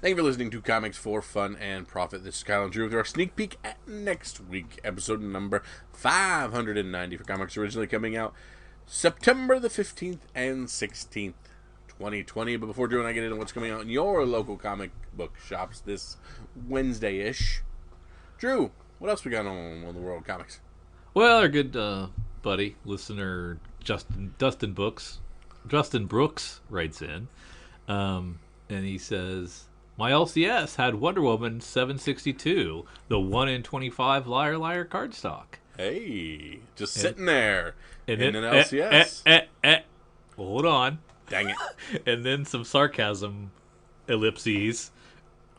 Thank you for listening to Comics for Fun and Profit. This is Kyle and Drew with our sneak peek at next week, episode number 590 for comics originally coming out September the 15th and 16th, 2020. But before Drew and I get into what's coming out in your local comic book shops this Wednesday-ish, Drew, what else we got on the world of comics? Well, our good buddy, listener, Justin Brooks writes in, and he says, my LCS had Wonder Woman 762, the 1 in 25 Liar Liar cardstock. Hey, just sitting there and in then, an LCS. Hold on. Dang it. And then some sarcasm ellipses,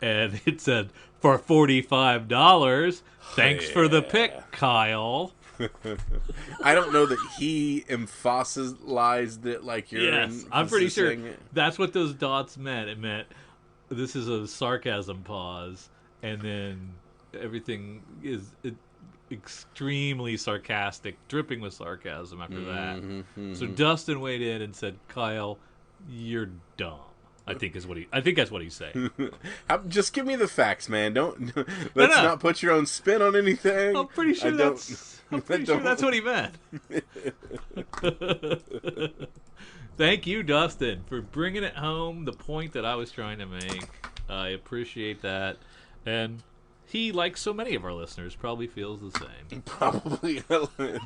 and it said, for $45, thanks for the pick, Kyle. I don't know that he emphasized it like you're. Yes, I'm pretty sure that's what those dots meant. It meant this is a sarcasm pause, and then everything is extremely sarcastic, dripping with sarcasm after that. So Dustin weighed in and said, "Kyle, you're dumb." I think that's what he's saying. Just give me the facts, man. Let's not put your own spin on anything. I'm pretty sure that's what he meant. Thank you, Dustin, for bringing it home, the point that I was trying to make. I appreciate that. And he, like so many of our listeners, probably feels the same. Probably.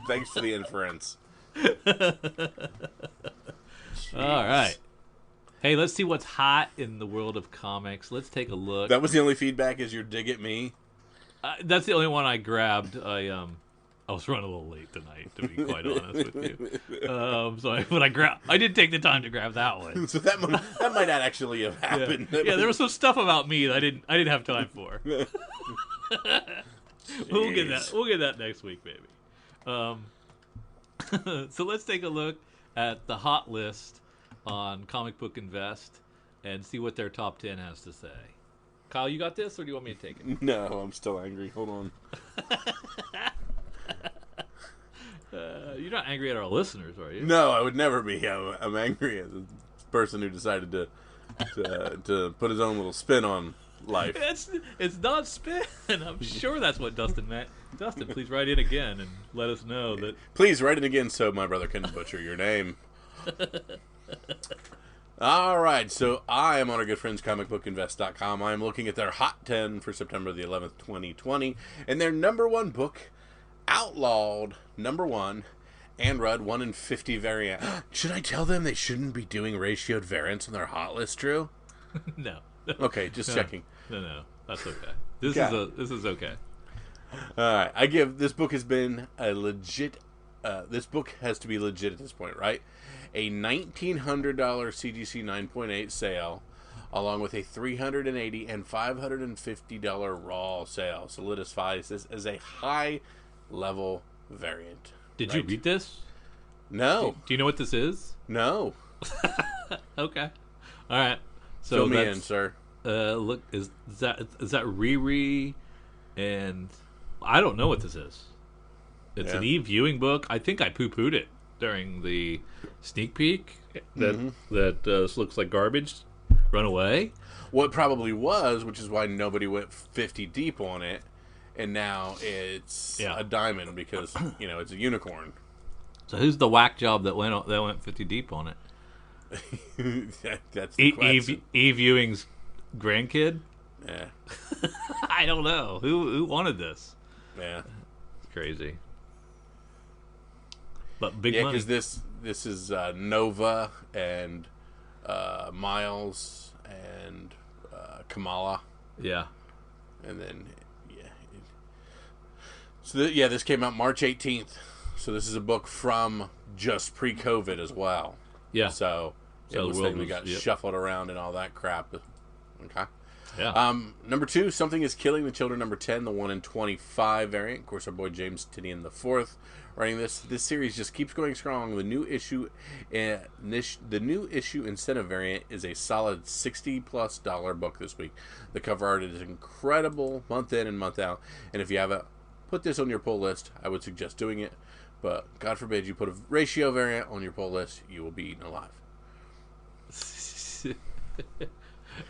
Thanks for the inference. All right. Hey, let's see what's hot in the world of comics. Let's take a look. That was the only feedback, is your dig at me? That's the only one I grabbed. I was running a little late tonight, to be quite honest with you. I did take the time to grab that one. So that might not actually have happened. Yeah, there was some stuff about me that I didn't have time for. We'll get that next week, maybe. So let's take a look at the hot list on Comic Book Invest and see what their top 10 has to say. Kyle, you got this, or do you want me to take it? No, I'm still angry. Hold on. You're not angry at our listeners, are you? No, I would never be. I'm angry at the person who decided to put his own little spin on life. It's not spin. I'm sure that's what Dustin meant. Dustin, please write in again and let us know that. Please write in again so my brother can butcher your name. All right, so I am on our good friends comicbookinvest.com. I am looking at their Hot 10 for September the 11th, 2020, and their number one book, Outlawed, number one, and Rudd 1 in 50 variant. Should I tell them they shouldn't be doing ratioed variants on their hot list, Drew? No. Okay, just checking. No, that's okay. This is okay. All right, this book has been a legit. This book has to be legit at this point, right? A $1,900 CGC 9.8 sale, along with a $380 and $550 raw sale, solidifies this as a high-level variant. Did you read this? No. Do you know what this is? No. Okay. All right. So fill me in, sir. Look, is that Riri? And I don't know what this is. It's an e-viewing book. I think I poo-pooed it during the sneak peek. That looks like garbage. Run away. Well, it probably was, which is why nobody went 50 deep on it, and now it's a diamond because it's a unicorn. So who's the whack job that went 50 deep on it? That's the question. E-viewing's grandkid. Yeah. I don't know who wanted this. Yeah, it's crazy. But big money. because this is Nova and Miles and Kamala. Yeah. And then this came out March 18th. So this is a book from just pre-COVID as well. Yeah. So it was thing that got shuffled around and all that crap. Okay. Yeah. Number 2, Something is Killing the Children. Number 10, the 1 in 25 variant. Of course, our boy James Tinian IV writing this. This series just keeps going strong. The new issue incentive variant is a solid $60+ book this week. The cover art is incredible, month in and month out. And if you haven't put this on your pull list, I would suggest doing it. But God forbid you put a ratio variant on your pull list, you will be eaten alive.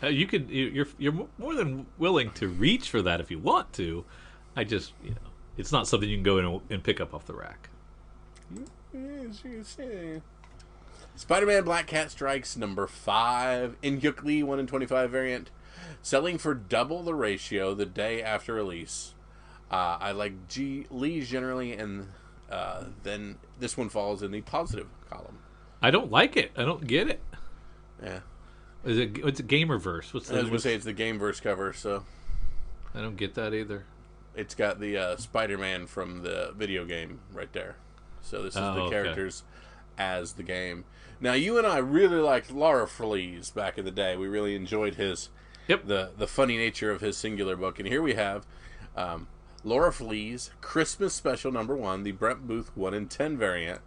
You're more than willing to reach for that if you want to. I just, it's not something you can go in and pick up off the rack. Spider-Man Black Cat Strikes #5 in Yuk Lee 1 in 25 variant, selling for double the ratio the day after release. I like Lee's generally, and then this one falls in the positive column. I don't like it. I don't get it. Yeah. It's a Gamerverse. I was going to say it's the Gameverse cover, so I don't get that either. It's got the Spider-Man from the video game right there. So this is the characters as the game. Now, you and I really liked Laura Flees back in the day. We really enjoyed his the funny nature of his singular book. And here we have Laura Flees, Christmas Special #1, the Brent Booth 1 in 10 variant.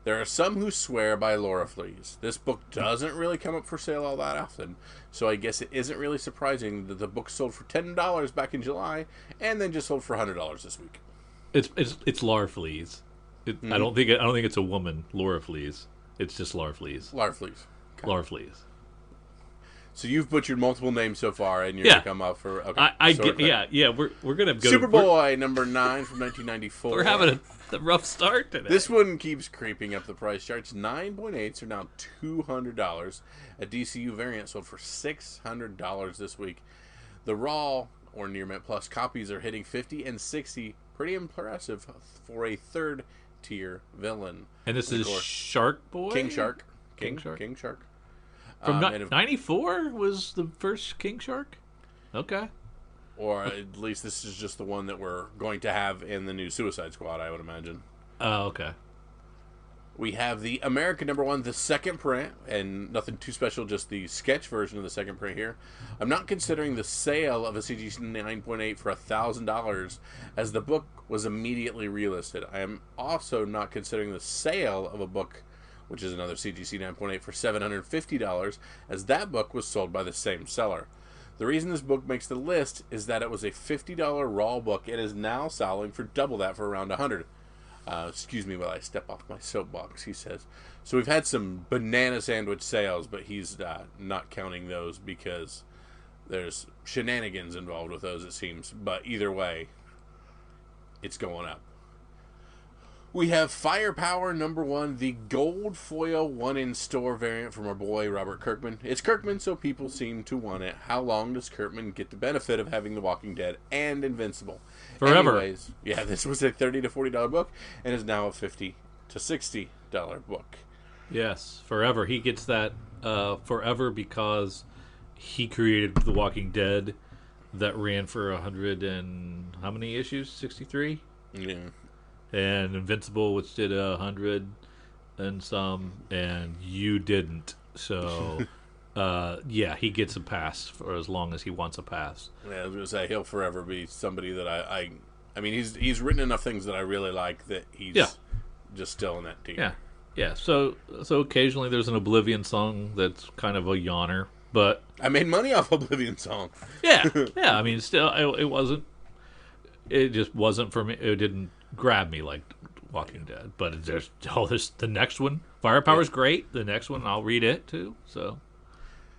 There are some who swear by Laura Flees. This book doesn't really come up for sale all that often, so I guess it isn't really surprising that the book sold for $10 back in July and then just sold for $100 this week. It's Laura Flees. I don't think it's a woman, Laura Flees. It's just Laura Flees. Laura Flees. Okay. Laura Flees. So you've butchered multiple names so far, and you're gonna come up for We're gonna go Superboy #9 from 1994. We're having a rough start today. This one keeps creeping up the price charts. 9.8s are now $200. A DCU variant sold for $600 this week. The Raw or Near Mint Plus copies are hitting 50 and 60. Pretty impressive for a third tier villain. And this is Shark Boy? King Shark. King Shark. From 94 was the first King Shark? Okay. Or at least this is just the one that we're going to have in the new Suicide Squad, I would imagine. Oh, okay. We have the American #1, the second print, and nothing too special, just the sketch version of the second print here. I'm not considering the sale of a CGC 9.8 for $1,000, as the book was immediately relisted. I am also not considering the sale of a book, which is another CGC 9.8, for $750, as that book was sold by the same seller. The reason this book makes the list is that it was a $50 raw book. It is now selling for double that, for around $100. Excuse me while I step off my soapbox, he says. So we've had some banana sandwich sales, but he's not counting those because there's shenanigans involved with those, it seems. But either way, it's going up. We have Firepower #1, the gold foil 1-in-store variant from our boy Robert Kirkman. It's Kirkman, so people seem to want it. How long does Kirkman get the benefit of having The Walking Dead and Invincible? Forever. Anyways, yeah, this was a $30 to $40 book and is now a $50 to $60 book. Yes, forever. He gets that forever because he created The Walking Dead that ran for 100 and how many issues? 63? Yeah. And Invincible, which did 100 and some, and you didn't. So, he gets a pass for as long as he wants a pass. Yeah, I was going to say, he'll forever be somebody that I mean, he's written enough things that I really like that he's just still in that team. Yeah. So occasionally there's an Oblivion song that's kind of a yawner, but I made money off Oblivion song. Yeah. I mean, still, it just wasn't for me. It didn't grab me like Walking Dead, but there's the next one. Firepower's great. The next one, I'll read it too. So,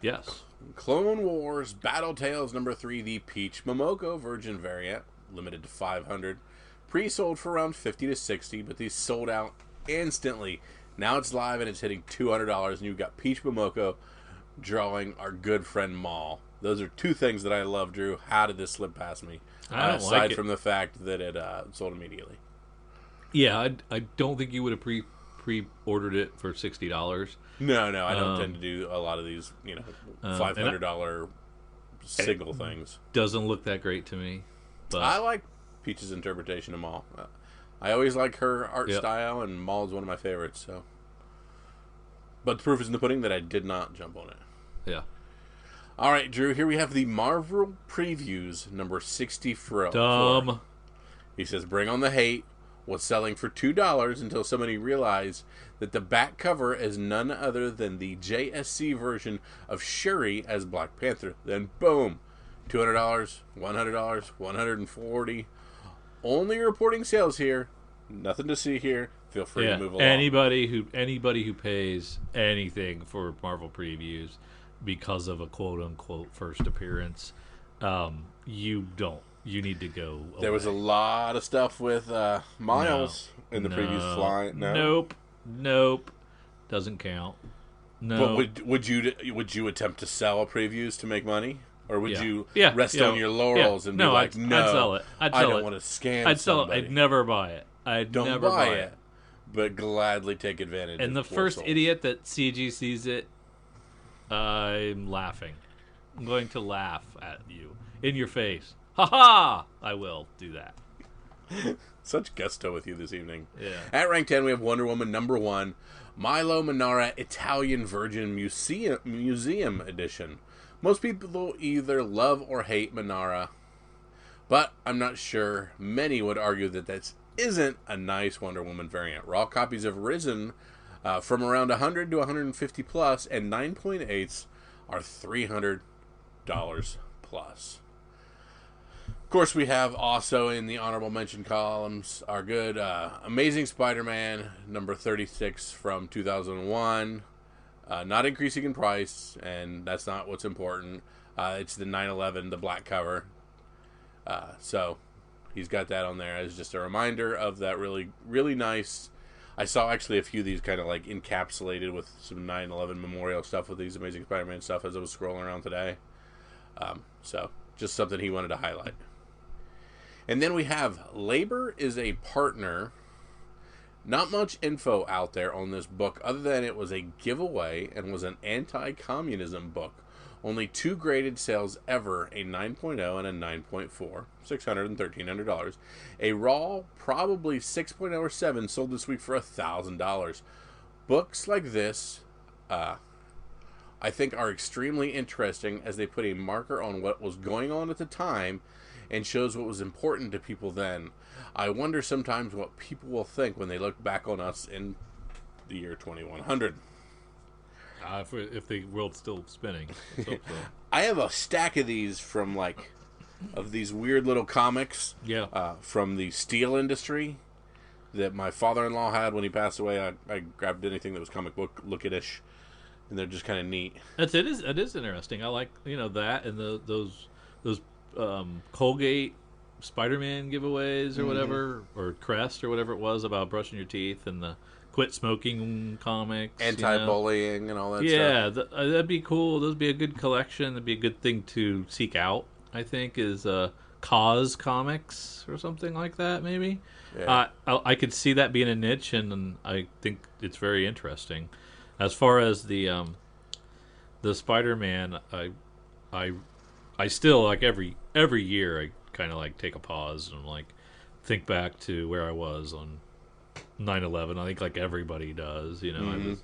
yes. Clone Wars Battle Tales #3, the Peach Momoko Virgin variant, limited to 500, pre-sold for around 50 to 60, but these sold out instantly. Now it's live and it's hitting $200, and you've got Peach Momoko drawing our good friend Maul. Those are two things that I love, Drew. How did this slip past me? Aside from the fact that it sold immediately. Yeah, I don't think you would have pre-ordered it for $60. No, I don't tend to do a lot of these, $500 single things. Doesn't look that great to me. But I like Peach's interpretation of Maul. I always like her art style, and Maul is one of my favorites. So, but the proof is in the pudding that I did not jump on it. Yeah. All right, Drew. Here we have the Marvel previews #64. Dumb. He says, "Bring on the hate." Was selling for $2 until somebody realized that the back cover is none other than the JSC version of Shuri as Black Panther. Then boom, $200, $100, $140. Only reporting sales here. Nothing to see here. Feel free to move along. Anybody who pays anything for Marvel previews because of a quote-unquote first appearance. You don't. You need to go away. There was a lot of stuff with Miles in the previews flying. No? Nope. Doesn't count. No. But would you attempt to sell previews to make money? Or would you rest on your laurels and be like, no, I'd sell it. I don't want to scam I'd sell somebody. it. I'd never buy it. Don't buy it. But gladly take advantage and of the first idiot that CG sees it, I'm laughing. I'm going to laugh at you. In your face. Ha ha! I will do that. Such gusto with you this evening. Yeah. At rank 10, we have Wonder Woman #1, Milo Manara Italian Virgin Museum Edition. Most people either love or hate Manara, but I'm not sure. Many would argue that that isn't a nice Wonder Woman variant. Raw copies have risen from around 100 to 150 plus, and 9.8s are $300 plus. Of course, we have also in the honorable mention columns our good Amazing Spider-Man #36 from 2001. Not increasing in price, and that's not what's important. It's the 9/11, the black cover. So he's got that on there as just a reminder of that really, really nice. I saw actually a few of these kind of like encapsulated with some 9/11 memorial stuff with these Amazing Spider-Man stuff as I was scrolling around today. So just something he wanted to highlight. And then we have Labor is a Partner. Not much info out there on this book other than it was a giveaway and was an anti-communism book. Only 2 graded sales ever, a 9.0 and a 9.4, $600 and $1,300. A raw, probably 6.0 or 7, sold this week for $1,000. Books like this, I think, are extremely interesting as they put a marker on what was going on at the time and shows what was important to people then. I wonder sometimes what people will think when they look back on us in the year 2100. If the world's still spinning. Let's hope so. I have a stack of these from of these weird little comics from the steel industry that my father-in-law had when he passed away. I grabbed anything that was comic book look-ish, and they're just kind of neat. It is interesting. I like that and those Colgate Spider-Man giveaways or whatever, or Crest or whatever it was about brushing your teeth, and the quit smoking comics, anti-bullying and all that stuff. Yeah, that'd be cool. That'd be a good collection. That'd be a good thing to seek out, I think, is Cause Comics or something like that, maybe. Yeah. I could see that being a niche, and I think it's very interesting. As far as the Spider-Man, I still, like, every year I kind of like take a pause and like think back to where I was on 9/11. I think like everybody does, Mm-hmm.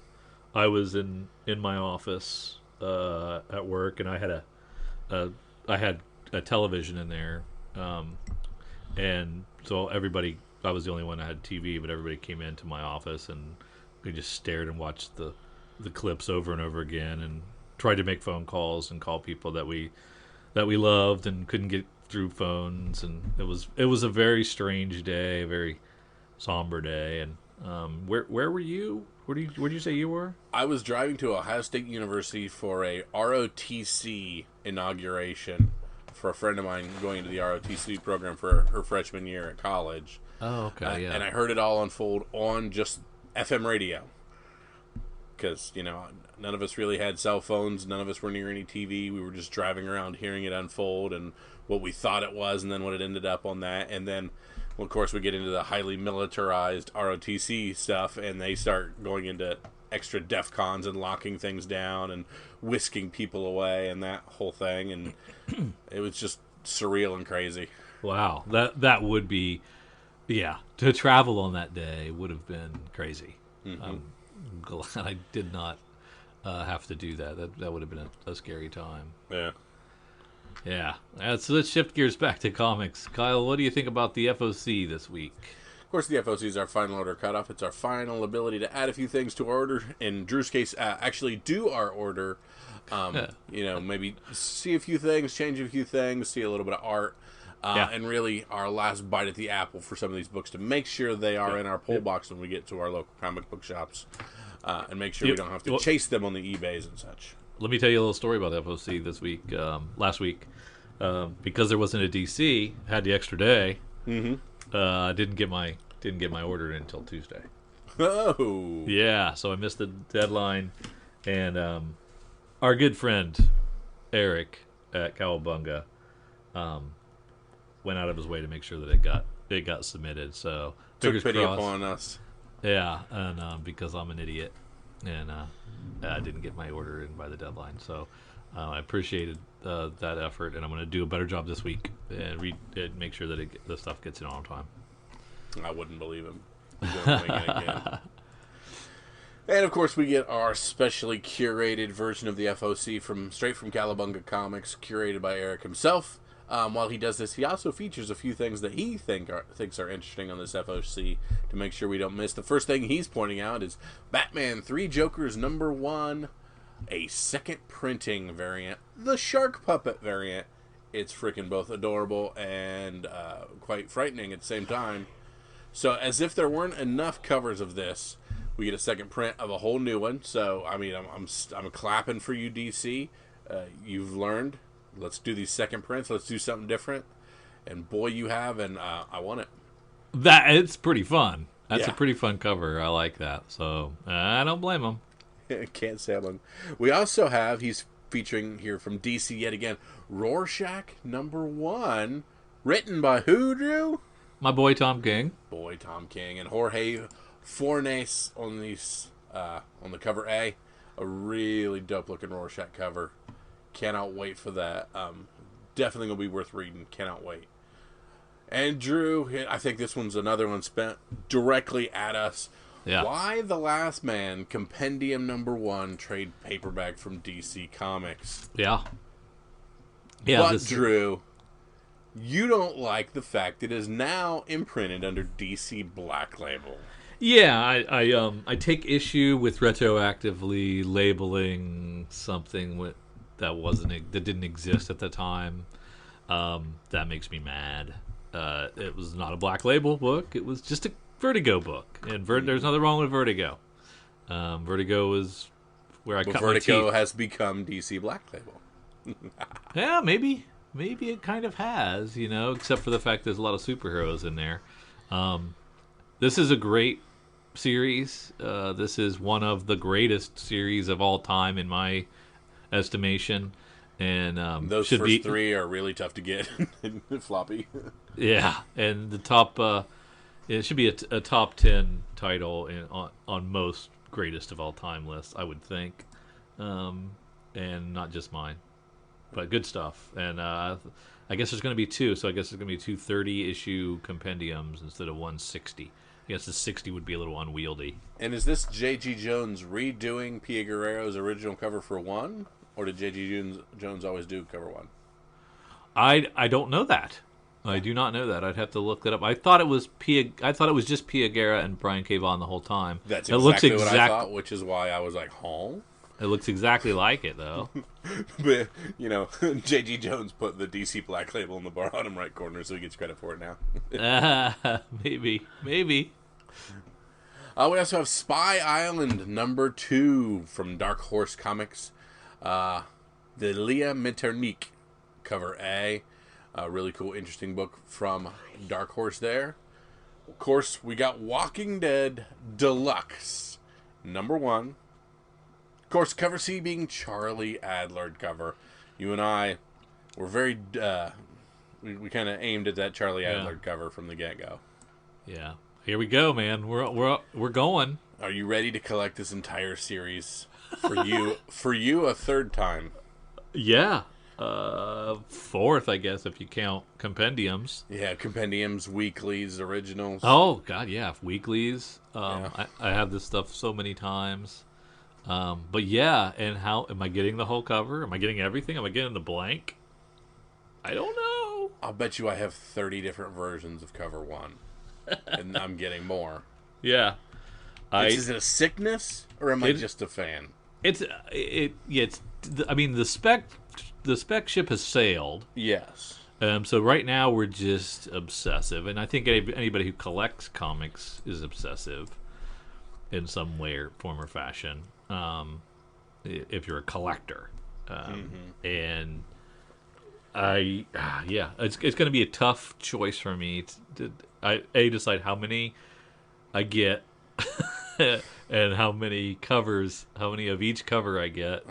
I was in my office at work, and I had a television in there, and so I was the only one that had TV, but everybody came into my office and we just stared and watched the clips over and over again, and tried to make phone calls and call people that we loved and couldn't get through phones, and it was a very strange day, a very somber day. And where were you? Where did you say you were? I was driving to Ohio State University for a ROTC inauguration for a friend of mine going into the ROTC program for her freshman year at college. Oh, okay, yeah. And I heard it all unfold on just FM radio. Because, none of us really had cell phones. None of us were near any TV. We were just driving around hearing it unfold and what we thought it was, and then what it ended up on that. And then, well, of course, we get into the highly militarized ROTC stuff, and they start going into extra DEFCONs and locking things down and whisking people away and that whole thing. And it was just surreal and crazy. Wow. That would be, to travel on that day would have been crazy. Mm-hmm. I'm glad I did not have to do that. That would have been a scary time. Yeah. So let's shift gears back to comics. Kyle, what do you think about the FOC this week? Of course, the FOC is our final order cutoff. It's our final ability to add a few things to our order. In Drew's case, actually do our order. Maybe see a few things, change a few things, see a little bit of art. And really our last bite at the apple for some of these books to make sure they are in our pull box when we get to our local comic book shops. And make sure we don't have to chase them on the eBays and such. let me tell you a little story about the FOC this week. Last week, because there wasn't a DC, had the extra day. Mm-hmm. Didn't get my order in until Tuesday. Oh, yeah. So I missed the deadline, and our good friend Eric at Cowabunga went out of his way to make sure that it got submitted. So took pity upon us. Yeah, and because I'm an idiot, and I didn't get my order in by the deadline. So I appreciated that effort, and I'm going to do a better job this week and make sure that the stuff gets in on time. I wouldn't believe him. He's gonna wing it again. And of course, we get our specially curated version of the FOC straight from Cowabunga Comics, curated by Eric himself. While he does this, he also features a few things that he thinks are interesting on this FOC to make sure we don't miss. The first thing he's pointing out is Batman 3 Jokers #1, a second printing variant, the Shark Puppet variant. It's freaking both adorable and quite frightening at the same time. So as if there weren't enough covers of this, we get a second print of a whole new one. So I mean, I'm clapping for you, DC. You've learned. Let's do these second prints. Let's do something different. And boy, you have, and I want it. It's pretty fun. That's a pretty fun cover. I like that. So I don't blame him. Can't say I'm. We also have, he's featuring here from DC yet again, Rorschach #1, written by who, Drew? My boy Tom King. And Jorge Fornes on the cover A. A really dope looking Rorschach cover. Cannot wait for that. Definitely gonna be worth reading. Cannot wait. And Drew, I think this one's another one spent directly at us. Yeah. Why the Last Man Compendium #1 trade paperback from DC Comics? Yeah. But Drew, you don't like the fact it is now imprinted under DC Black Label. Yeah, I take issue with retroactively labeling something that didn't exist at the time. That makes me mad. It was not a Black Label book. It was just a Vertigo book, and there's nothing wrong with Vertigo. Vertigo is where I cut my teeth. Vertigo has become DC Black Label. Yeah, maybe it kind of has, except for the fact there's a lot of superheroes in there. This is a great series. This is one of the greatest series of all time in my estimation. And those first three are really tough to get in floppy. Yeah, and the top, it should be a top 10 title on most greatest of all time lists, I would think, and not just mine. But good stuff. And I guess there's going to be two. So I guess there's going to be two 30-issue compendiums instead of 160. I guess the 60 would be a little unwieldy. And is this J.G. Jones redoing Pia Guerrero's original cover for 1? Or did J.G. Jones always do cover 1? I don't know that. I do not know that. I'd have to look that up. I thought it was just Pia Guerra and Brian K. Vaughan the whole time. That's exactly what I thought, which is why I was like, huh? It looks exactly like it, though. But, J.G. Jones put the DC Black Label in the bottom right corner, so he gets credit for it now. Maybe. We also have Spy Island #2 from Dark Horse Comics. The Leah Metternich cover A. A really cool, interesting book from Dark Horse there. Of course, we got Walking Dead Deluxe #1. Of course, cover C being Charlie Adler cover. You and I were very, we kind of aimed at that Charlie Adler cover from the get-go. Yeah. Here we go, man. We're going. Are you ready to collect this entire series for you a third time? Yeah. Fourth, I guess, if you count compendiums. Yeah, compendiums, weeklies, originals. Oh, God, yeah. Weeklies. I have this stuff so many times. But yeah, and how am I getting the whole cover? Am I getting everything? Am I getting the blank? I don't know. I'll bet you I have 30 different versions of cover 1. And I'm getting more. Yeah. Is it a sickness, or am I just a fan? The spec ship has sailed. Yes. So right now we're just obsessive, and I think anybody who collects comics is obsessive in some way or form or fashion. If you're a collector, And it's going to be a tough choice for me to decide how many I get and how many of each cover I get.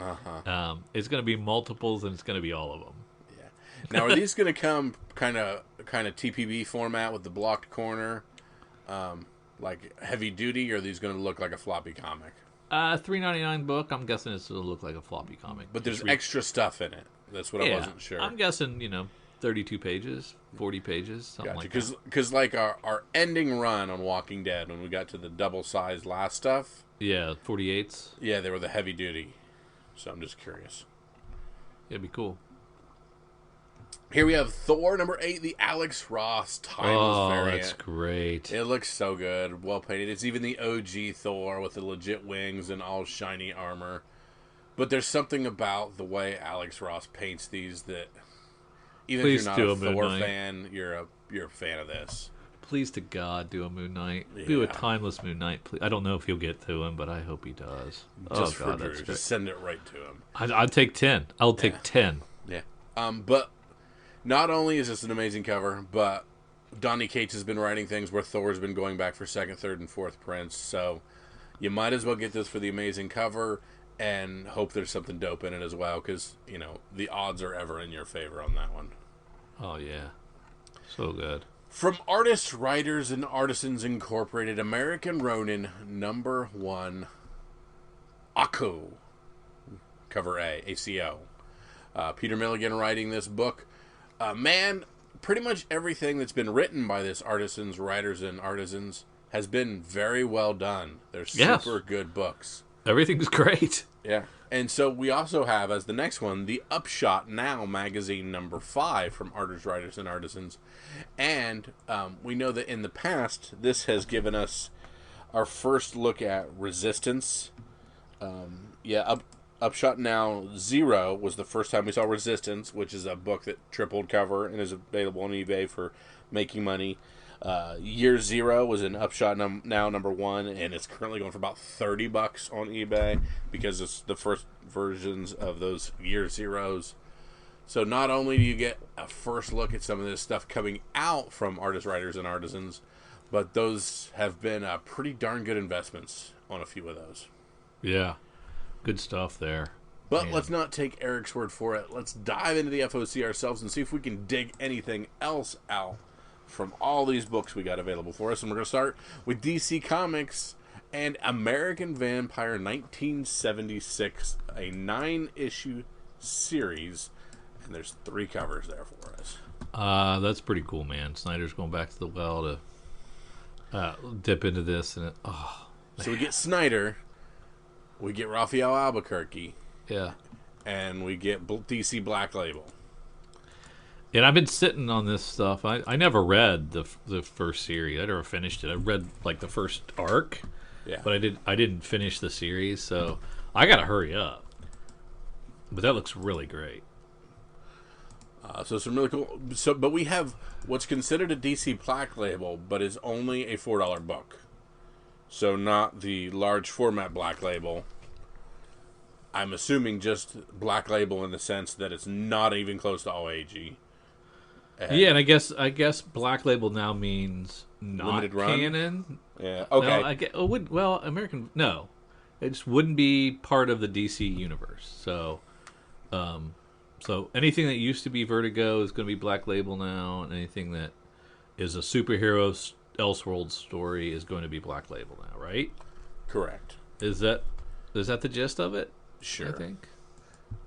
It's going to be multiples, and it's going to be all of them. Yeah. Now, are these going to come kind of TPB format with the blocked corner, like heavy duty, or are these going to look like a floppy comic? $3.99 book. I'm guessing it's going to look like a floppy comic. But there's extra stuff in it. That's what I wasn't sure. I'm guessing 32 pages, 40 pages, something like that. Because like our ending run on Walking Dead, when we got to the double-sized last stuff. Yeah, 48s. Yeah, they were the heavy duty. So I'm just curious. It'd be cool. Here we have Thor number 8, the Alex Ross timeless variant. Oh, that's great. It looks so good. Well painted. It's even the OG Thor with the legit wings and all shiny armor. But there's something about the way Alex Ross paints these that even if you're not a Thor fan, you're a fan of this. Please to God, do a Moon Knight. Yeah. Do a timeless Moon Knight, please. I don't know if he'll get to him, but I hope he does. Just for Drew. Just send it right to him. I'd take 10. I'll take 10. Yeah. But not only is this an amazing cover, but Donny Cates has been writing things where Thor's been going back for second, third, and fourth prints. So you might as well get this for the amazing cover and hope there's something dope in it as well, because, the odds are ever in your favor on that one. Oh, yeah. So good. From Artists, Writers, and Artisans Incorporated, American Ronin, number 1, Akko. Cover A, ACO. Peter Milligan writing this book. Man, pretty much everything that's been written by this Artisans, Writers, and Artisans has been very well done. They're super good books. Everything's great. Yeah. And so we also have, as the next one, the Upshot Now magazine number 5 from Artists, Writers, and Artisans. And we know that in the past, this has given us our first look at Resistance. Upshot Now 0 was the first time we saw Resistance, which is a book that tripled cover and is available on eBay for making money. Year 0 was an Upshot Now number 1, and it's currently going for about $30 on eBay because it's the first versions of those Year 0s. So not only do you get a first look at some of this stuff coming out from Artists, Writers, and Artisans, but those have been pretty darn good investments on a few of those. Yeah, good stuff there. But let's not take Eric's word for it. Let's dive into the FOC ourselves and see if we can dig anything else out from all these books we got available for us. And we're going to start with DC Comics and American Vampire 1976, a 9-issue series. And there's 3 covers there for us. That's pretty cool, man. Snyder's going back to the well to dip into this. So we get Snyder, we get Raphael Albuquerque, yeah, and we get DC Black Label. And I've been sitting on this stuff. I never read the first series. I never finished it. I read like the first arc, but I didn't finish the series. So I got to hurry up. But that looks really great. So some really cool. But we have what's considered a DC Black Label, but is only a $4 book. So not the large format Black Label. I'm assuming just Black Label in the sense that it's not even close to all AG. And I guess Black Label now means not limited run? canon. Yeah. Okay. American. No, it just wouldn't be part of the DC universe. So, so anything that used to be Vertigo is going to be Black Label now, and anything that is a superhero Elseworld story is going to be Black Label now, right? Correct. Is that the gist of it? Sure. I think.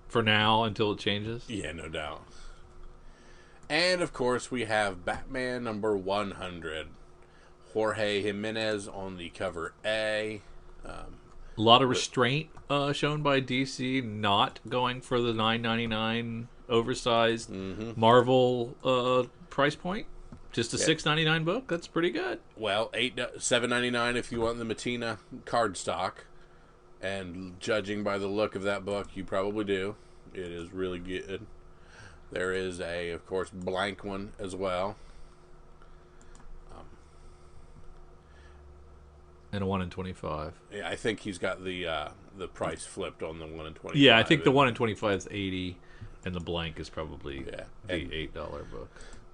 For now, until it changes. Yeah, no doubt. And, of course, we have Batman number 100. Jorge Jimenez on the cover A. A lot of restraint shown by DC, not going for the $9.99 oversized Marvel price point. Just a $6.99 book. That's pretty good. Well, $7.99 if you want the Matina cardstock. And judging by the look of that book, you probably do. It is really good. There is of course, blank one as well. And a 1 in 25. Yeah, I think he's got the price flipped on the 1 in 25. Yeah, I think the 1 in 25 is 80, and the blank is probably the $8 book.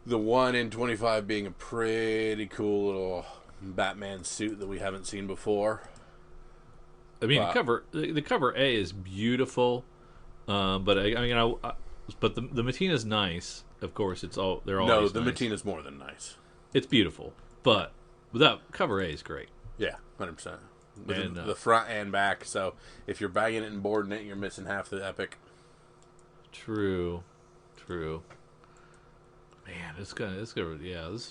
The 1 in 25 being a pretty cool little Batman suit that we haven't seen before. I mean, the cover A is beautiful, but but the Matina's nice. Of course, they're always the nice. Matina's more than nice. It's beautiful, but without cover A is great. Yeah, 100%. And the front and back. So if you're bagging it and boarding it, you're missing half the epic. True. Man, this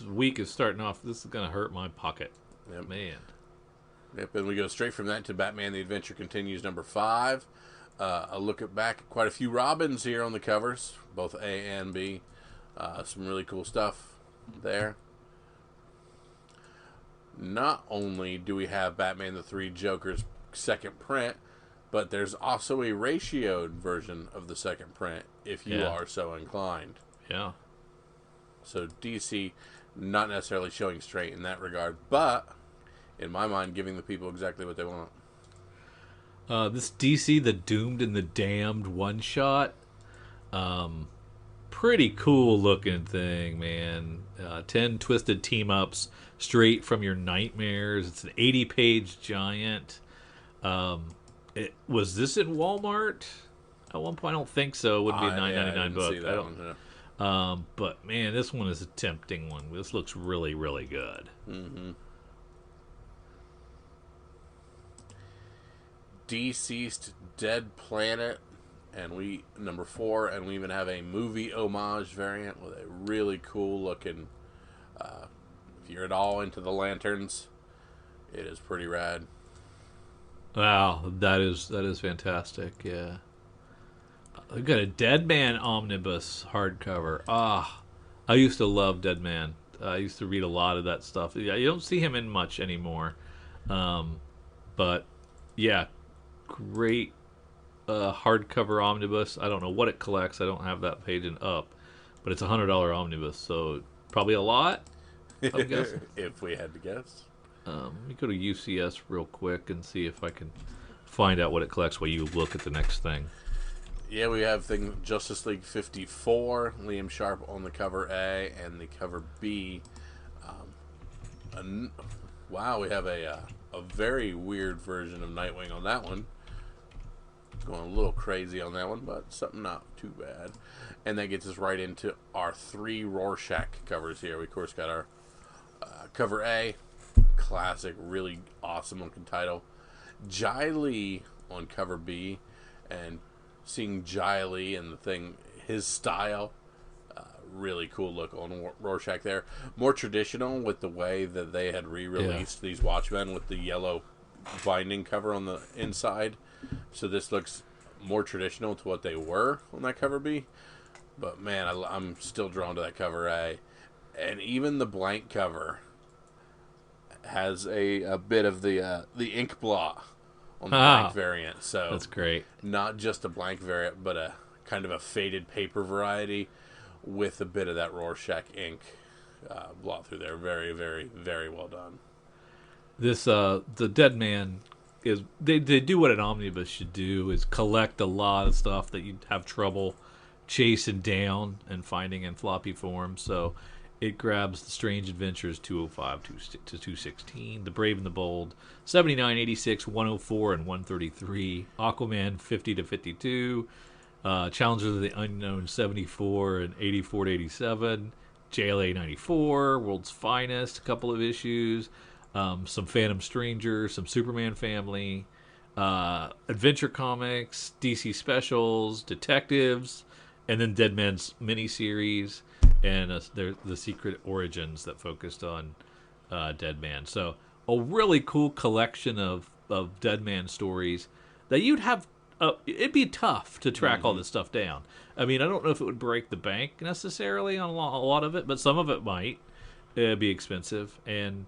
week is starting off. This is gonna hurt my pocket. Yep. Man. Yep, and we go straight from that to Batman: The Adventure Continues #5. A look back at quite a few Robins here on the covers, both A and B. Some really cool stuff there. Not only do we have Batman the Three Jokers second print, but there's also a ratioed version of the second print if you are so inclined. Yeah. So DC not necessarily showing straight in that regard, but in my mind giving the people exactly what they want. This DC The Doomed and the Damned one shot, pretty cool looking thing, man. 10 twisted team ups straight from your nightmares. It's an 80-page giant. Was this in Walmart at one point? I don't think so. It would be a $9.99 book. See that one, but man, this one is a tempting one. This looks really, really good. Mm-hmm. Deceased Dead Planet, and #4, and we even have a movie homage variant with a really cool looking. If you're at all into the lanterns, it is pretty rad. Wow, that is fantastic. Yeah, we got a Dead Man omnibus hardcover. I used to love Dead Man. I used to read a lot of that stuff. Yeah, you don't see him in much anymore, but yeah. Great hardcover omnibus. I don't know what it collects. I don't have that page up, but it's $100 omnibus, so probably a lot. I'm guessing. If we had to guess. Let me go to UCS real quick and see if I can find out what it collects while you look at the next thing. Yeah, we have Justice League 54, Liam Sharp on the cover A, and the cover B. Wow, we have a very weird version of Nightwing on that one. Going a little crazy on that one, but something not too bad. And that gets us right into our 3 Rorschach covers here. We, of course, got our cover A, classic, really awesome looking title. Jai Lee on cover B, and seeing Jai Lee and the thing, his style, really cool look on Rorschach there. More traditional with the way that they had re-released these Watchmen with the yellow binding cover on the inside. So this looks more traditional to what they were on that cover B. But man, I'm still drawn to that cover A. And even the blank cover has a bit of the ink blot on the blank variant. So that's great. Not just a blank variant, but a kind of a faded paper variety with a bit of that Rorschach ink blot through there. Very, very, very well done. This the Dead Man is they do what an omnibus should do, is collect a lot of stuff that you'd have trouble chasing down and finding in floppy form. So it grabs the Strange Adventures 205 to 216, The Brave and the Bold 79, 86, 104, and 133, Aquaman 50 to 52, Challengers of the Unknown 74 and 84 to 87, JLA 94, World's Finest, a couple of issues, some Phantom Stranger, some Superman Family, Adventure Comics, DC Specials, Detectives, and then Dead Man's miniseries, and the Secret Origins that focused on Dead Man. So a really cool collection of Dead Man stories that you'd have. It'd be tough to track all this stuff down. I mean, I don't know if it would break the bank necessarily on a lot of it, but some of it might. It'd be expensive, and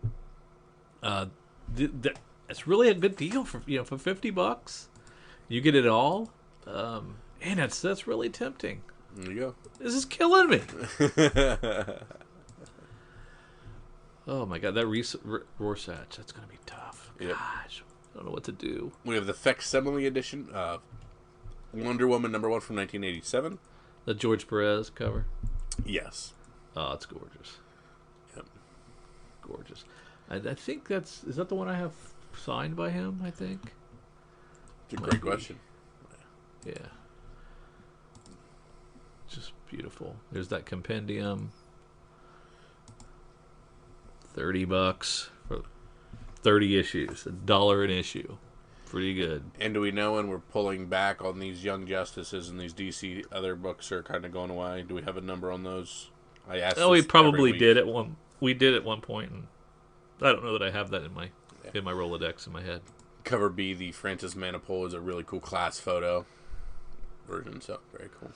it's really a good deal for $50. You get it all, and that's really tempting. There you go. This is killing me. Oh my god, that Rorschach, that's gonna be tough. Yep. Gosh, I don't know what to do. We have the facsimile edition of Wonder Woman #1 from 1987. The George Perez cover? Yes. Oh, it's gorgeous. Yep. Gorgeous. I think is that the one I have signed by him, I think? It's a great question. Yeah. Just beautiful. There's that compendium. $30 for 30 issues. $1 an issue. Pretty good. And do we know when we're pulling back on these Young Justices and these DC other books are kind of going away? Do we have a number on those? I asked. Oh, we probably did at one. We did at one point, and I don't know that I have that in my Rolodex in my head. Cover B, the Francis Manipul is a really cool class photo version, so very cool.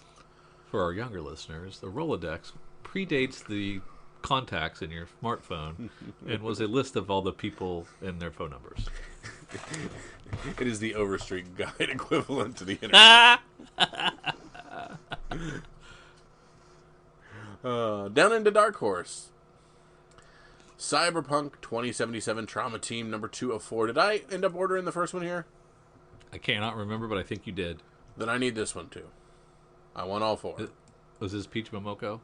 For our younger listeners, the Rolodex predates the contacts in your smartphone and was a list of all the people and their phone numbers. It is the Overstreet Guide equivalent to the internet. Down into Dark Horse. Cyberpunk 2077 Trauma Team #2 of 4. Did I end up ordering the first one here? I cannot remember, but I think you did. Then I need this one too. I want all 4. Was this Peach Momoko?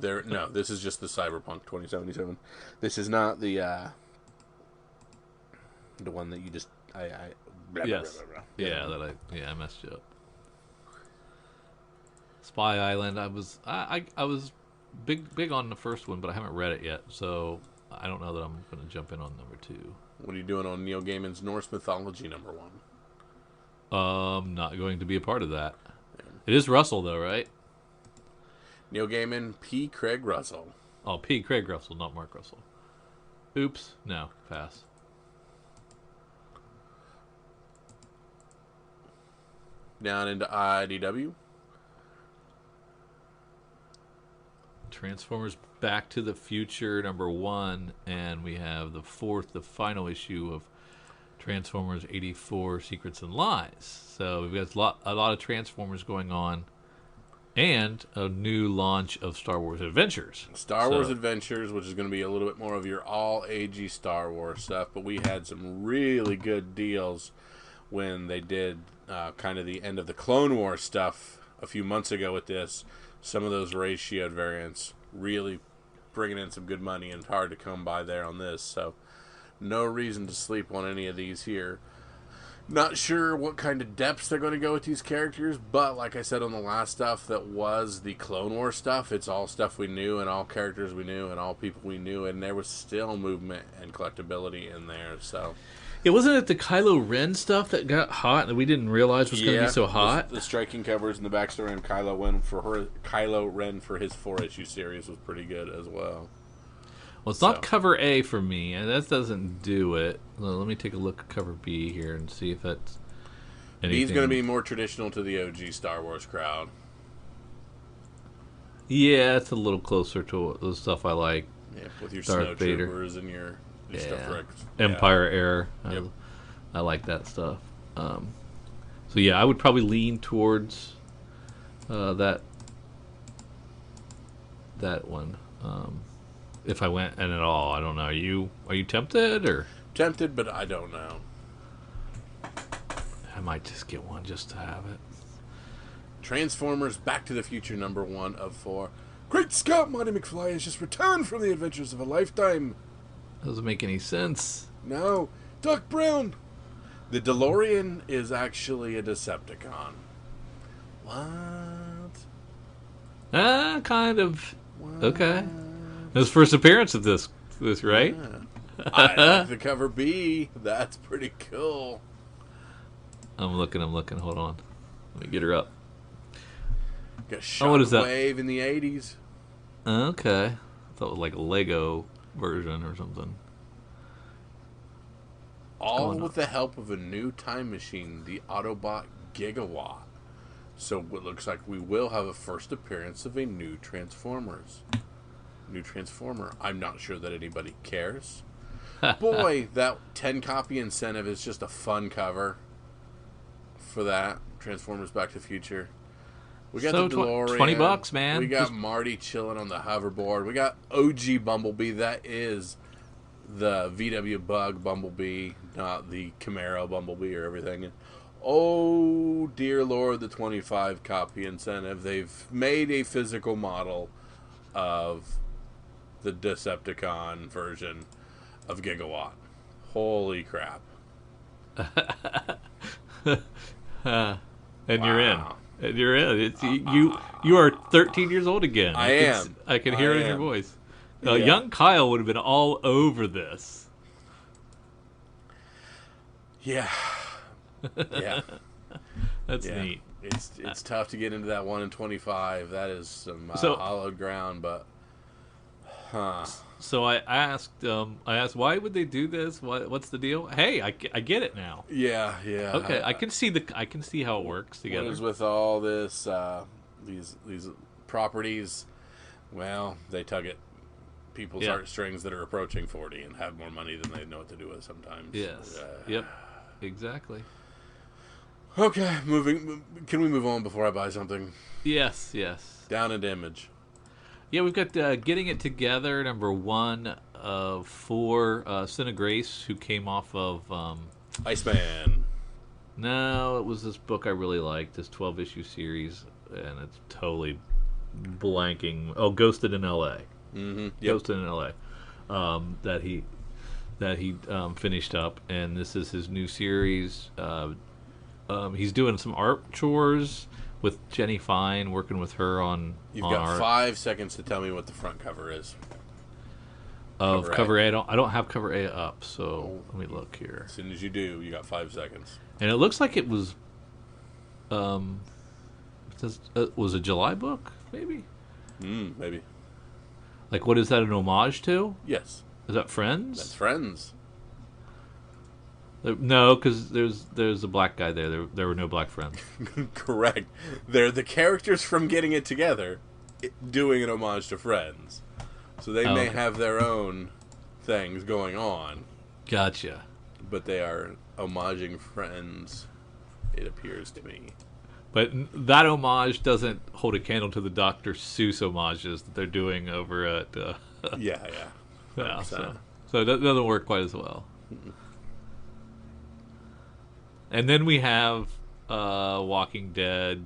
No, this is just the Cyberpunk 2077. This is not the one that you just yes. Blah, blah. Yeah, I messed you up. Spy Island. I was big on the first one, but I haven't read it yet, so I don't know that I'm going to jump in on #2. What are you doing on Neil Gaiman's Norse Mythology #1? Not going to be a part of that. Yeah. It is Russell though, right? Neil Gaiman, P. Craig Russell. Oh, P. Craig Russell, not Mark Russell. Oops. No, pass. Down into IDW. Transformers Back to the Future #1, and we have the final issue of Transformers 84 Secrets and Lies. So we've got a lot of Transformers going on, and a new launch of Star Wars Adventures. Star Wars Adventures, which is going to be a little bit more of your all-agey Star Wars stuff, but we had some really good deals when they did kind of the end of the Clone Wars stuff a few months ago with this. Some of those ratioed variants really bringing in some good money, and hard to come by there on this. So no reason to sleep on any of these here. Not sure what kind of depths they're going to go with these characters, but like I said on the last stuff that was the Clone Wars stuff, it's all stuff we knew and all characters we knew and all people we knew, and there was still movement and collectability in there. So it wasn't it the Kylo Ren stuff that got hot and we didn't realize was going to be so hot? The striking covers and the backstory on Kylo Ren for his 4-issue series was pretty good as well. Well, it's not cover A for me, and that doesn't do it. Well, let me take a look at cover B here and see if that's anything. B's going to be more traditional to the OG Star Wars crowd. Yeah, it's a little closer to the stuff I like. Yeah, with your Darth snowtroopers and your stuff. Empire Air. Yep. I like that stuff. So yeah, I would probably lean towards that one. If I went in at all, I don't know. Are you tempted or? Tempted, but I don't know. I might just get one just to have it. Transformers Back to the Future #1 of 4. Great Scott, Marty McFly has just returned from the adventures of a lifetime. Doesn't make any sense. No. Doc Brown. The DeLorean is actually a Decepticon. What? Kind of. What? Okay. His first appearance of this right? Yeah. I like the cover B. That's pretty cool. I'm looking. Hold on. Let me get her up. Got Shockwave what is that? in the 80s. Okay. I thought it was like a Lego version or something. All with the help of a new time machine, the Autobot Gigawatt. So it looks like we will have a first appearance of a new Transformer. I'm not sure that anybody cares. Boy, that 10 copy incentive is just a fun cover for that. Transformers Back to the Future. We got the DeLorean. $20, man. We got Marty chilling on the hoverboard. We got OG Bumblebee. That is the VW Bug Bumblebee, not the Camaro Bumblebee or everything. And, oh, dear Lord, the 25 copy incentive. They've made a physical model of the Decepticon version of Gigawatt. Holy crap. And you're in. And you're in. It's, you are 13 years old again. I am. I can hear it in your voice. Young Kyle would have been all over this. Yeah. Yeah. That's neat. It's tough to get into that 1 in 25. That is some hollowed ground, but So I asked why would they do this? What's the deal? Hey, I get it now. Yeah. Okay, I can see how it works together. What is with all this these properties? Well, they tug at people's heartstrings that are approaching 40 and have more money than they know what to do with sometimes. Yes. Yep. Exactly. Okay, can we move on before I buy something? Yes. Down into Image. Yeah, we've got Getting It Together, number 1 of 4. Cinna Grace, who came off of... Iceman. No, it was this book I really liked, this 12-issue series, and it's totally blanking. Oh, Ghosted in L.A. Mm-hmm. Yep. Ghosted in L.A. That he finished up, and this is his new series. He's doing some art chores with Jenny Fine, working with her on. You've got art. 5 seconds to tell me what the front cover is. Of cover A. I don't have cover A up, so let me look here. As soon as you do, you got 5 seconds. And it looks like it was, was a July book, maybe. Maybe. Like, what is that an homage to? Yes. Is that Friends? That's Friends. No, because there's a black guy there. There were no black friends. Correct. They're the characters from Getting It Together doing an homage to Friends. So they may have their own things going on. Gotcha. But they are homaging Friends, it appears to me. But that homage doesn't hold a candle to the Dr. Seuss homages that they're doing over at... Yeah. So it doesn't work quite as well. And then we have Walking Dead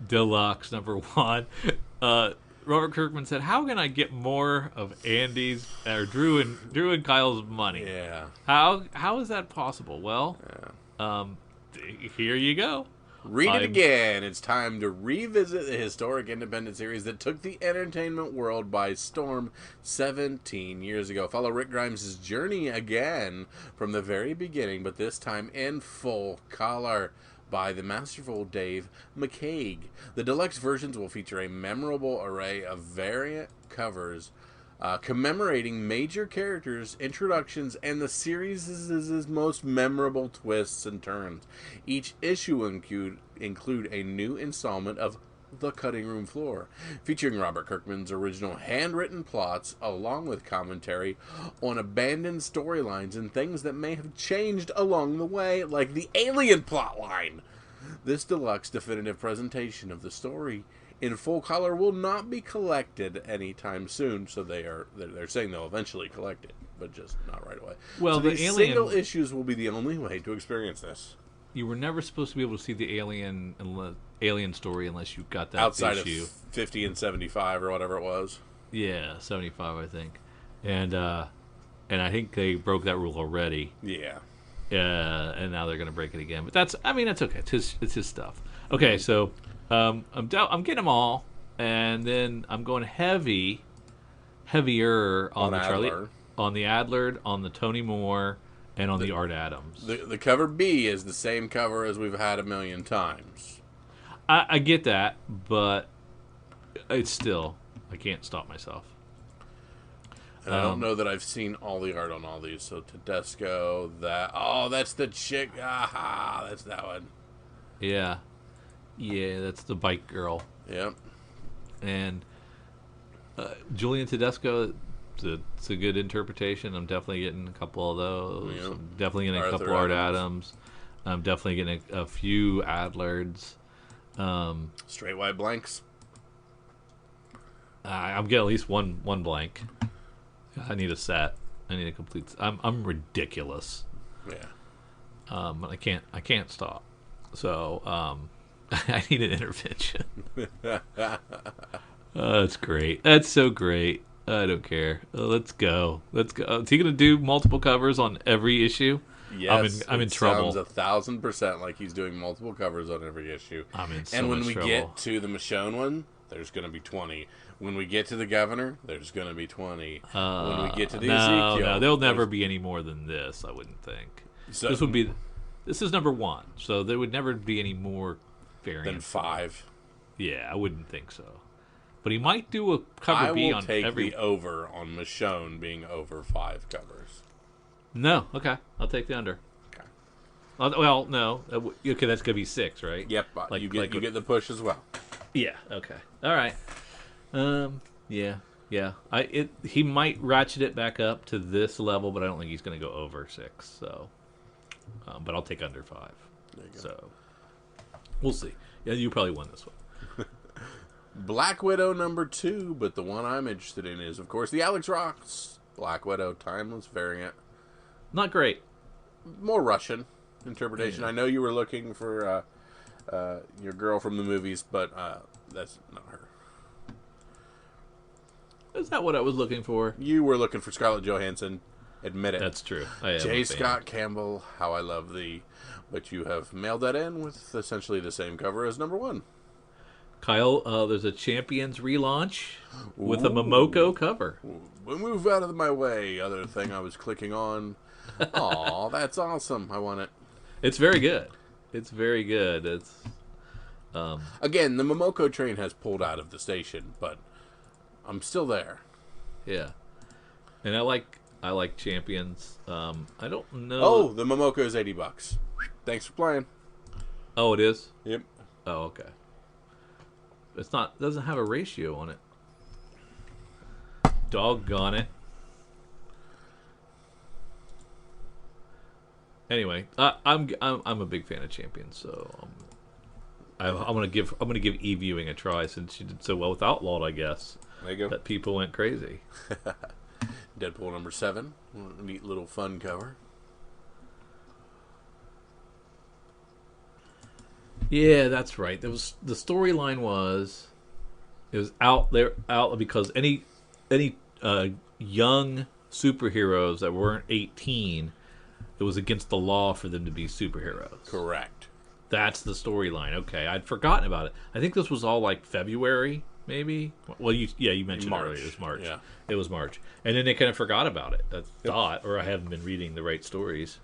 Deluxe number 1. Robert Kirkman said, "How can I get more of Andy's or Drew and Kyle's money? Yeah. How is that possible? Well, here you go. Read it again. It's time to revisit the historic independent series that took the entertainment world by storm 17 years ago. Follow Rick Grimes' journey again from the very beginning, but this time in full color by the masterful Dave McCaig. The deluxe versions will feature a memorable array of variant covers commemorating major characters, introductions, and the series' most memorable twists and turns. Each issue include a new installment of The Cutting Room Floor, featuring Robert Kirkman's original handwritten plots, along with commentary on abandoned storylines and things that may have changed along the way, like the Alien plotline. This deluxe definitive presentation of the story in full color will not be collected anytime soon, so they're saying they'll eventually collect it, but just not right away. Well, so the these Alien single issues will be the only way to experience this. You were never supposed to be able to see the Alien story unless you got that outside issue. Of 50 and 75 or whatever it was. Yeah, 75, I think, and I think they broke that rule already. Yeah. And now they're going to break it again. But that's okay. It's his stuff. Okay, so I'm getting them all, and then I'm going heavier on the Charlie, on the Adler, on the Tony Moore, and on the Art Adams. The cover B is the same cover as we've had a million times. I get that, but it's still, I can't stop myself. And I don't know that I've seen all the art on all these. So Tedesco, that's the chick. Aha, that's that one. Yeah, that's the bike girl. Yep. And Julian Tedesco, it's a good interpretation. I'm definitely getting a couple of those. Yep. I'm definitely getting a couple Arthur Art Adams. I'm definitely getting a few Adlers. Straight white blanks. I'm getting at least one blank. I need a set. I need a complete. I'm ridiculous. Yeah. I can't stop. So I need an intervention. That's great. That's so great. I don't care. Let's go. Let's go. Is he going to do multiple covers on every issue? Yes, I'm in trouble. Sounds 1,000% like he's doing multiple covers on every issue. I'm in so and when much we trouble. get to the Michonne one, there's going to be 20. When we get to the Governor, there's going to be 20. When we get to the Ezekiel, no, there'll never be any more than this. I wouldn't think. So, This is number 1, so there would never be any more variants than 5. Yeah, I wouldn't think so. But he might do a cover B on every. I will take the over on Michonne being over 5 covers. No, okay, I'll take the under. Okay. Well, no, okay, that's gonna be 6, right? Yep, you get the push as well. Yeah. Okay. All right. Yeah. He might ratchet it back up to this level, but I don't think he's gonna go over 6. So, but I'll take under 5. There you go. So, we'll see. Yeah, you probably won this one. Black Widow number 2, but the one I'm interested in is, of course, the Alex Ross Black Widow Timeless variant. Not great. More Russian interpretation. Yeah. I know you were looking for your girl from the movies, but that's not her. Is that what I was looking for? You were looking for Scarlett Johansson. Admit it. That's true. J. Scott Campbell, How I Love Thee. But you have mailed that in with essentially the same cover as number 1. Kyle, there's a Champions relaunch with a Momoko cover. We'll move out of my way. Other thing I was clicking on. Aw, that's awesome. I want it. It's very good. It's very good. It's again, the Momoko train has pulled out of the station, but I'm still there. Yeah, and I like Champions. I don't know. Oh, the Momoko is $80. Thanks for playing. Oh, it is. Yep. Oh, okay. It's not. Doesn't have a ratio on it. Doggone it. Anyway, I'm a big fan of Champions, so I'm gonna give e-viewing a try since she did so well with Outlawed. I guess there you go. That people went crazy. Deadpool number 7, neat little fun cover. Yeah, that's right. There was the storyline was out because any young superheroes that weren't 18, it was against the law for them to be superheroes. Correct. That's the storyline. Okay, I'd forgotten about it. I think this was all like February, maybe. Well, you mentioned March. earlier. It was March. Yeah, it was March, and then they kind of forgot about it. That's thought, or I haven't been reading the right stories.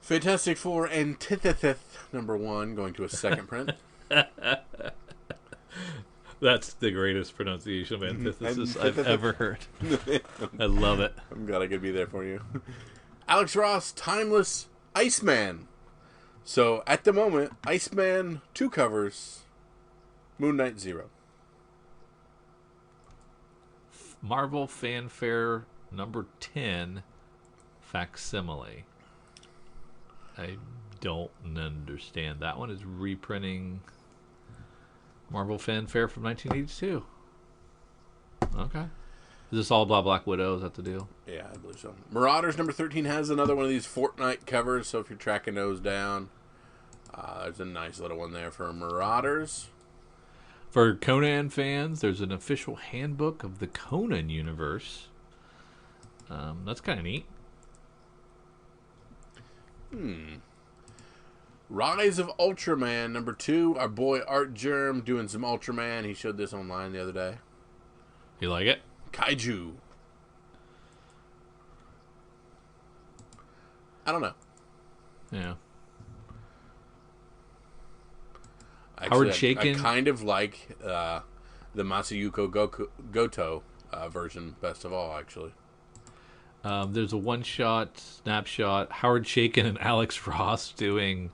Fantastic Four Antithesis number 1 going to a second print. That's the greatest pronunciation of antithesis I've ever heard. I love it. I'm glad I could be there for you. Alex Ross, Timeless Iceman. So, at the moment, Iceman 2 covers, Moon Knight 0. Marvel Fanfare number 10, Facsimile. I don't understand. That one is reprinting Marvel Fanfare from 1982. Okay. Is this all about Black Widow? Is that the deal? Yeah, I believe so. Marauders number 13 has another one of these Fortnite covers, so if you're tracking those down, there's a nice little one there for Marauders. For Conan fans, there's an official handbook of the Conan universe. That's kind of neat. Rise of Ultraman number 2. Our boy Art Germ doing some Ultraman. He showed this online the other day. You like it? Kaiju. I don't know. Yeah. Actually, Howard Shaken. I kind of like the Masayuko Goto version best of all, actually. There's a one-shot snapshot. Howard Shaken and Alex Ross doing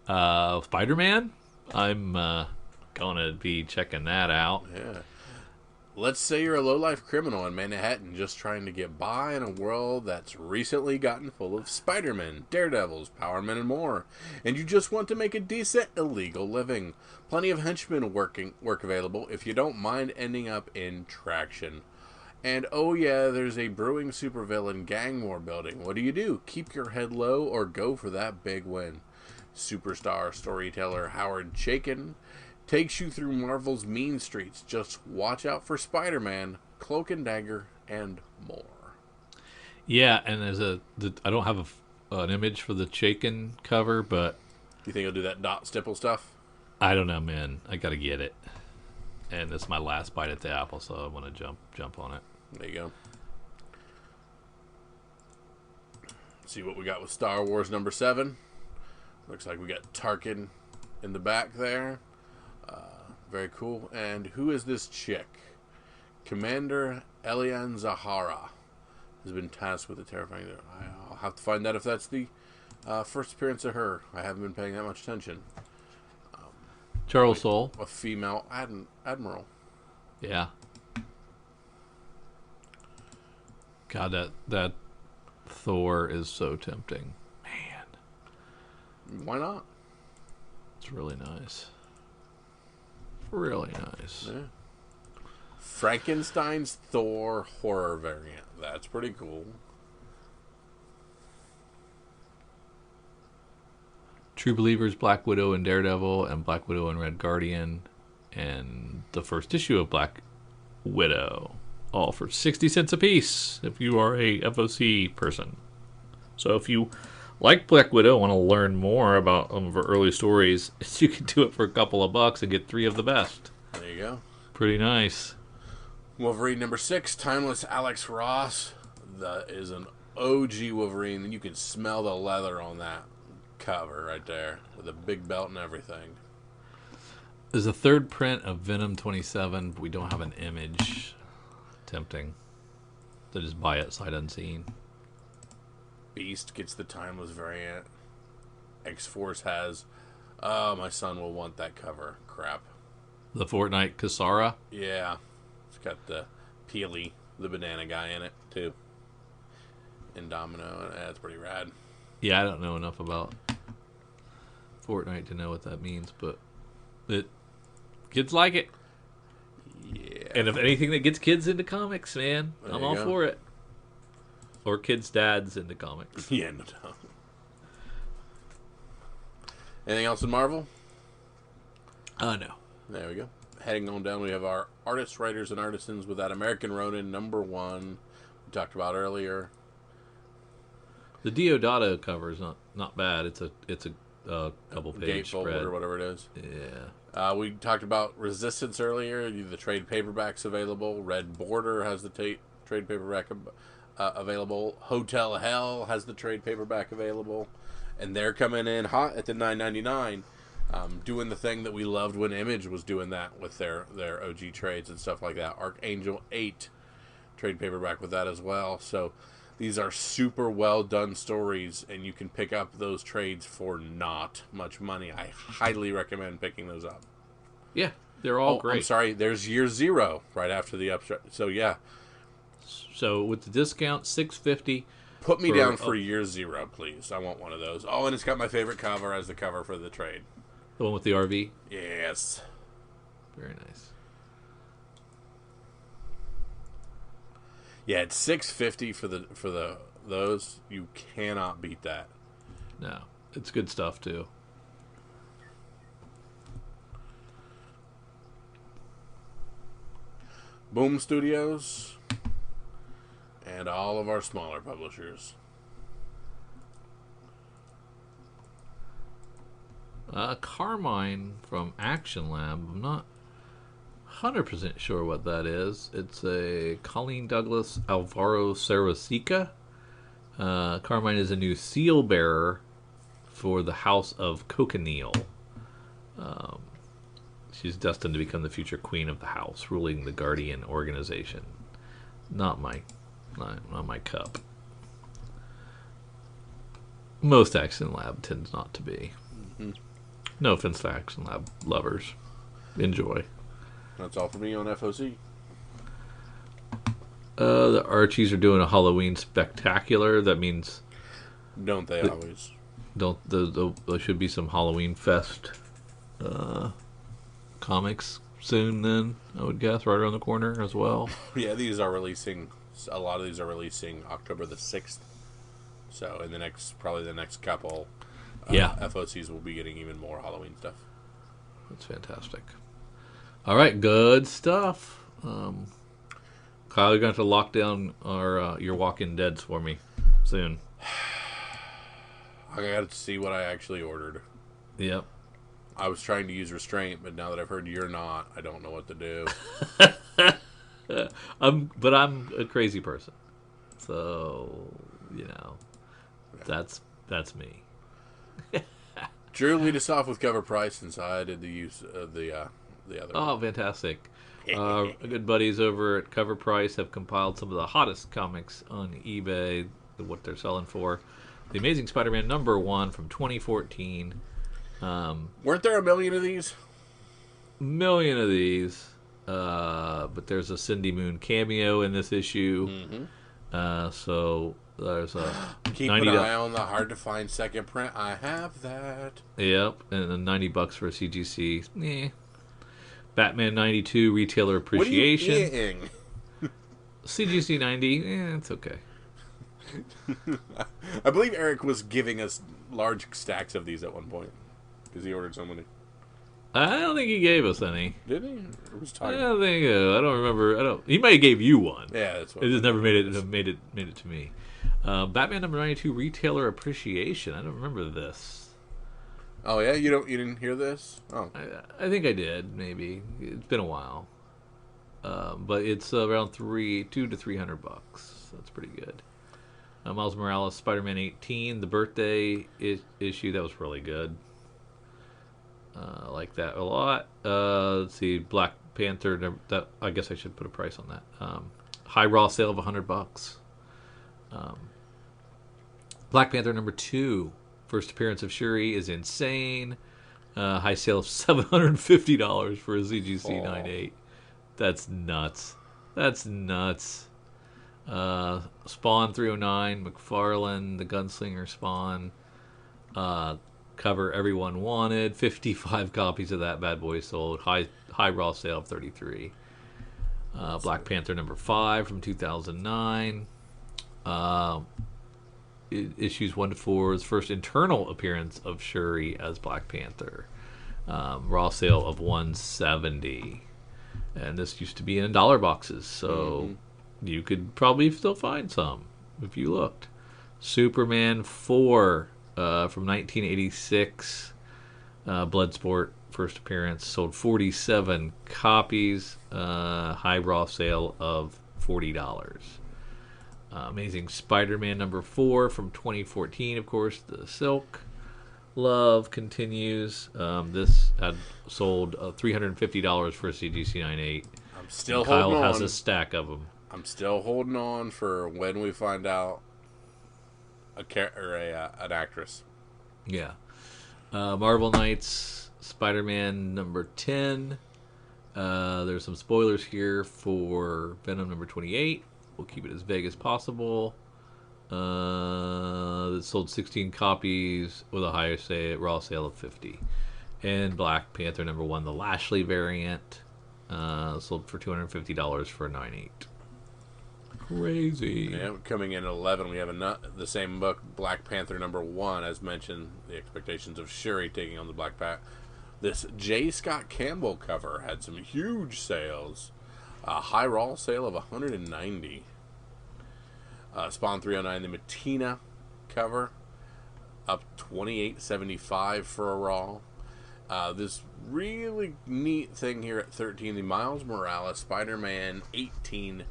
Spider-Man. I'm going to be checking that out. Yeah. Let's say you're a low-life criminal in Manhattan just trying to get by in a world that's recently gotten full of Spider-Men, Daredevils, Power Men, and more. And you just want to make a decent illegal living. Plenty of henchmen work available if you don't mind ending up in traction. And oh yeah, there's a brewing supervillain gang war building. What do? Keep your head low or go for that big win. Superstar storyteller Howard Chaykin takes you through Marvel's mean streets. Just watch out for Spider-Man, Cloak and Dagger, and more. Yeah, and I don't have an image for the Chaykin cover, but You think he'll do that dot stipple stuff? I don't know, man. I got to get it. And it's my last bite at the apple, so I want to jump on it. There you go. See what we got with Star Wars number 7. Looks like we got Tarkin in the back there. Very cool. And who is this chick? Commander Elian Zahara has been tasked with the terrifying... I'll have to find out if that's the first appearance of her. I haven't been paying that much attention. Charles Soule. A female admiral. Yeah. God, that Thor is so tempting. Man. Why not? It's really nice. Really nice. Yeah. Frankenstein's Thor horror variant. That's pretty cool. True Believers, Black Widow and Daredevil, and Black Widow and Red Guardian, and the first issue of Black Widow. All for 60 cents a piece if you are a FOC person. So if you like Black Widow, want to learn more about some of her early stories, you can do it for a couple of bucks and get 3 of the best. There you go. Pretty nice. Wolverine number 6, Timeless Alex Ross. That is an OG Wolverine, and you can smell the leather on that cover right there with a big belt and everything. There's a third print of Venom 27, but we don't have an image. Tempting to just buy it sight unseen. Beast gets the Timeless variant. X-Force has... Oh, my son will want that cover. Crap. The Fortnite Kasara? Yeah. It's got the Peely, the banana guy in it, too. And Domino. That's pretty rad. Yeah, I don't know enough about Fortnite to know what that means, but kids like it. Yeah. And if anything that gets kids into comics, man, I'm all for it. Or kids' dads into comics. Yeah, no doubt. Anything else in Marvel? No. There we go. Heading on down, we have our artists, writers, and artisans with that American Ronin number 1 we talked about earlier. The Deodato cover is not bad. It's a couple page Gatefold spread or whatever it is. Yeah. We talked about Resistance earlier. The trade paperbacks available. Red Border has the trade paperback available. Hotel Hell has the trade paperback available, and they're coming in hot at the $9.99, doing the thing that we loved when Image was doing that with their OG trades and stuff like that. Archangel 8 trade paperback with that as well. So these are super well done stories, and you can pick up those trades for not much money. I highly recommend picking those up. Yeah, they're all great. I'm sorry, there's Year Zero right after the upstart. So yeah. So with the discount, $6.50. Put me down for Year Zero, please. I want one of those. Oh, and it's got my favorite cover as the cover for the trade. The one with the RV? Yes. Very nice. Yeah, it's $6.50 for those. You cannot beat that. No, it's good stuff too. Boom Studios and all of our smaller publishers. Carmine from Action Lab. I'm not 100% sure what that is. It's a Colleen Douglas Alvaro Sarasica. Carmine is a new seal bearer for the House of Cochineal. She's destined to become the future queen of the house, ruling the Guardian organization. Not my cup. Most Action Lab tends not to be. Mm-hmm. No offense to Action Lab lovers. Enjoy. That's all for me on FOC. The Archies are doing a Halloween spectacular. That means... Don't they always? There should be some Halloween Fest comics soon then, I would guess, right around the corner as well. Yeah, these are releasing. A lot of these are releasing October the 6th. So in probably the next couple, FOCs will be getting even more Halloween stuff. That's fantastic. All right, good stuff. Kyle, you're going to have to lock down your Walking Deads for me soon. I got to see what I actually ordered. Yep. I was trying to use restraint, but now that I've heard you're not, I don't know what to do. But I'm a crazy person, so that's me. Drew, lead us off with cover price since I did the use of the other. Oh, fantastic! Our good buddies over at Cover Price have compiled some of the hottest comics on eBay, what they're selling for. The Amazing Spider-Man #1 from 2014. Weren't there a million of these? Million of these. But there's a Cindy Moon cameo in this issue. Mm-hmm. So there's a keep an eye on the hard to find second print. I have that. Yep, and then $90 for a CGC. Batman 92 retailer appreciation. What are you eating? CGC 90. It's okay. I believe Eric was giving us large stacks of these at one point because he ordered so many. I don't think he gave us any. Did he? I don't think. I don't remember. He might have gave you one. Yeah, that's what. It just never made it to me. Batman #92 retailer appreciation. I don't remember this. Oh yeah, you didn't hear this? Oh, I think I did. Maybe it's been a while. But it's around $200 to $300. That's pretty good. Miles Morales, Spider-Man 18, the birthday issue. That was really good. I like that a lot. Let's see, Black Panther. That I guess I should put a price on that. High raw sale of $100. Black Panther #2, first appearance of Shuri is insane. High sale of $750 for a ZGC 98. That's nuts. Spawn 309, McFarlane, the Gunslinger Spawn. Cover everyone wanted. 55 copies of that bad boy sold. High raw sale of 33. Black Panther #5 from 2009. Issues 1 to 4 is first internal appearance of Shuri as Black Panther. Raw sale of $170. And this used to be in dollar boxes, so you could probably still find some if you looked. Superman 4 from 1986. Bloodsport first appearance, sold 47 copies. High raw sale of $40. Amazing Spider-Man #4 from 2014, of course. The Silk love continues. This had sold $350 for a CGC 98. I'm still Kyle holding on. has a stack of them. I'm still holding on for when we find out an actress. Yeah. Marvel Knights, Spider-Man #10. There's some spoilers here for Venom #28. We'll keep it as vague as possible. It sold 16 copies with a higher raw sale of 50. And Black Panther #1, the Lashley variant, sold for $250 for a 98. Crazy. Yeah, coming in at 11, we have the same book, Black Panther #1, as mentioned, the expectations of Shuri taking on the Black Panther. This J. Scott Campbell cover had some huge sales. A high raw sale of 190. Spawn 309, the Matina cover, up $28.75 for a raw. This really neat thing here at 13, the Miles Morales Spider-Man 18,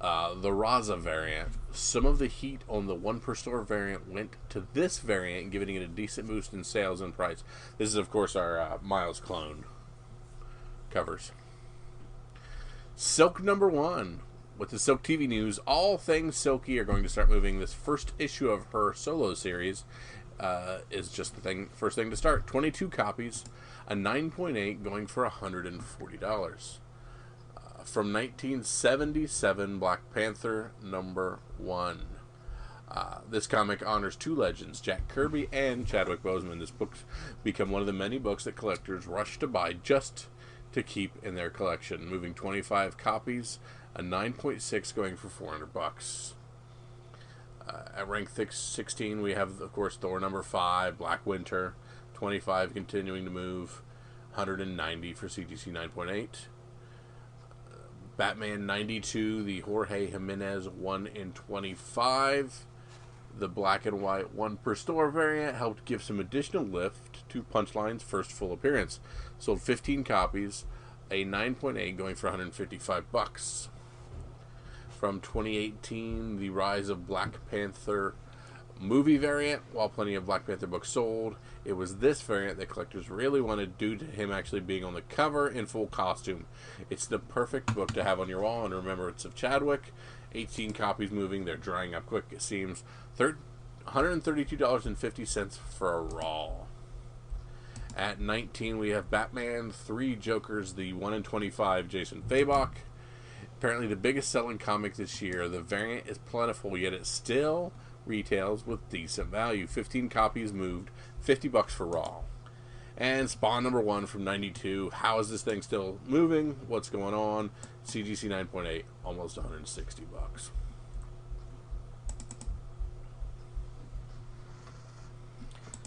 the Raza variant. Some of the heat on the 1 per store variant went to this variant, giving it a decent boost in sales and price. This is, of course, our Miles clone covers. Silk #1. With the Silk TV news, all things Silky are going to start moving. This first issue of her solo series is just the first thing to start. 22 copies, a 9.8 going for $140. From 1977, Black Panther #1. This comic honors 2 legends, Jack Kirby and Chadwick Boseman. This book's become one of the many books that collectors rush to buy just to keep in their collection. Moving 25 copies, a 9.6 going for $400. At rank 16, we have, of course, Thor number 5, Black Winter, 25 continuing to move, 190 for CGC 9.8. Batman 92, the Jorge Jimenez 1 in 25. The black and white 1 per store variant helped give some additional lift to Punchline's first full appearance. Sold 15 copies, a 9.8 going for $155. From 2018, the rise of Black Panther movie variant. While plenty of Black Panther books sold, it was this variant that collectors really wanted due to him actually being on the cover in full costume. It's the perfect book to have on your wall in remembrance of Chadwick. 18 copies moving. They're drying up quick, it seems. $132.50 for a raw. At 19, we have Batman 3 Jokers, the 1 in 25 Jason Fabok. Apparently the biggest selling comic this year. The variant is plentiful, yet it still retails with decent value. 15 copies moved, $50 for raw. And Spawn number 1 from 92. How is this thing still moving? What's going on? CGC 9.8, almost $160.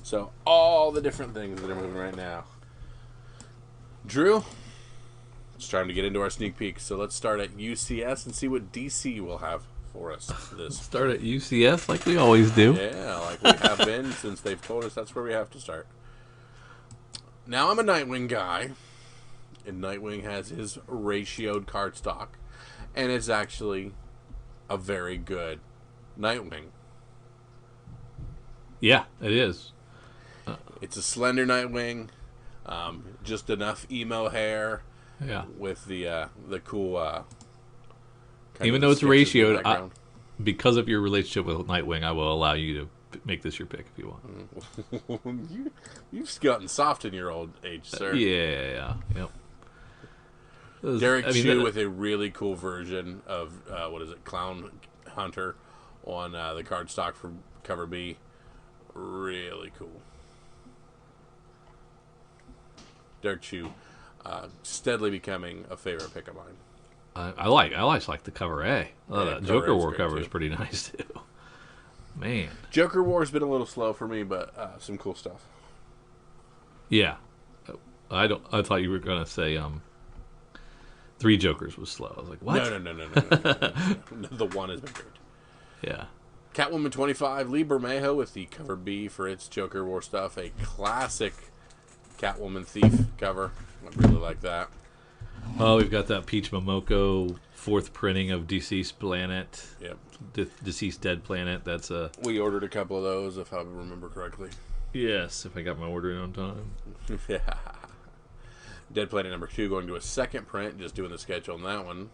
So all the different things that are moving right now. Drew, it's time to get into our sneak peek. So let's start at UCS and see what DC will have for us. Start at UCS like we always do. Yeah, like we have been since they've told us that's where we have to start. Now I'm a Nightwing guy, and Nightwing has his ratioed cardstock, and it's actually a very good Nightwing. Yeah, it is. It's a slender Nightwing, just enough emo hair. Yeah, with the cool. Even though it's ratioed, because of your relationship with Nightwing, I will allow you to make this your pick if you want. You've gotten soft in your old age, sir. Yeah. Yep. Derek Chu with a really cool version of Clown Hunter on the cardstock for cover B. Really cool. Derek Chu, steadily becoming a favorite pick of mine. I like the cover A. That Joker War cover is pretty nice too. Man, Joker War's been a little slow for me, but some cool stuff. Yeah, I thought you were gonna say 3 Jokers was slow. I was like, what? No. The one has been great. Yeah. Catwoman 25, Lee Bermejo with the cover B for its Joker War stuff. A classic Catwoman Thief cover. I really like that. Oh, we've got that Peach Momoko 4th printing of Deceased Planet. Yep. Deceased Dead Planet. That's a. We ordered a couple of those, if I remember correctly. Yes, if I got my order in on time. Yeah. Dead Planet number 2 going to a 2nd print, just doing the sketch on that one.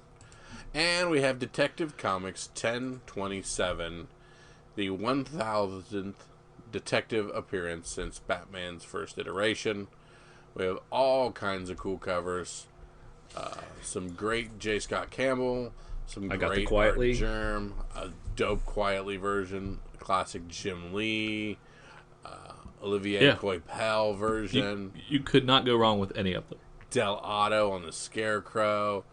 And we have Detective Comics 1027, the 1000th detective appearance since Batman's first iteration. We have all kinds of cool covers. Some great J. Scott Campbell, some great Art Germ, a dope Quietly version, classic Jim Lee, Olivier Coipel version. You could not go wrong with any of them. Del Otto on the Scarecrow.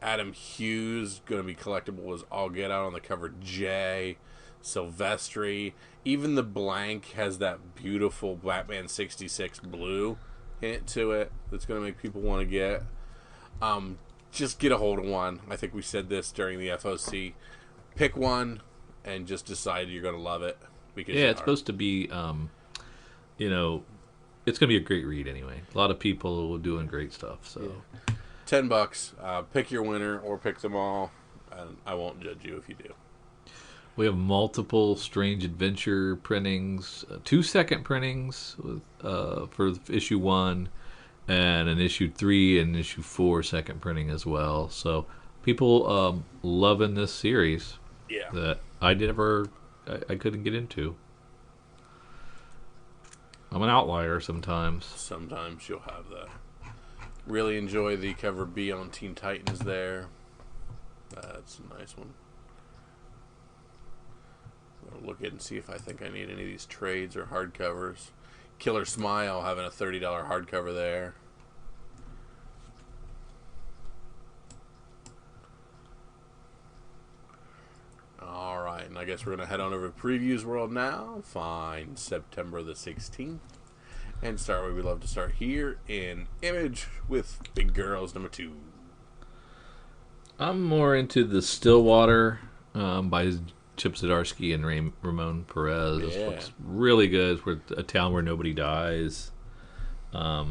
Adam Hughes, going to be collectible as all get out on the cover J. Silvestri. Even the blank has that beautiful Batman 66 blue hint to it that's going to make people want to get. Just get a hold of one. I think we said this during the FOC. Pick one and just decide you're going to love it. Because it's supposed to be, it's going to be a great read anyway. A lot of people doing great stuff. So, yeah. $10. Pick your winner or pick them all, and I won't judge you if you do. We have multiple Strange Adventure printings, 2 second printings with, for issue 1, and an issue 3 and issue 4 second printing as well. So people loving this series. Yeah. That I couldn't get into. I'm an outlier sometimes. Sometimes you'll have that. Really enjoy the cover B on Teen Titans there. That's a nice one. I'll look at and see if I think I need any of these trades or hardcovers. Killer Smile having a $30 hardcover there. I guess we're going to head on over to Previews World now. Find September the 16th. And start where we love to start here in Image with Big Girls number 2. I'm more into the Stillwater by Chip Zdarsky and Ramon Perez. Yeah. This looks really good. We're a town where nobody dies. I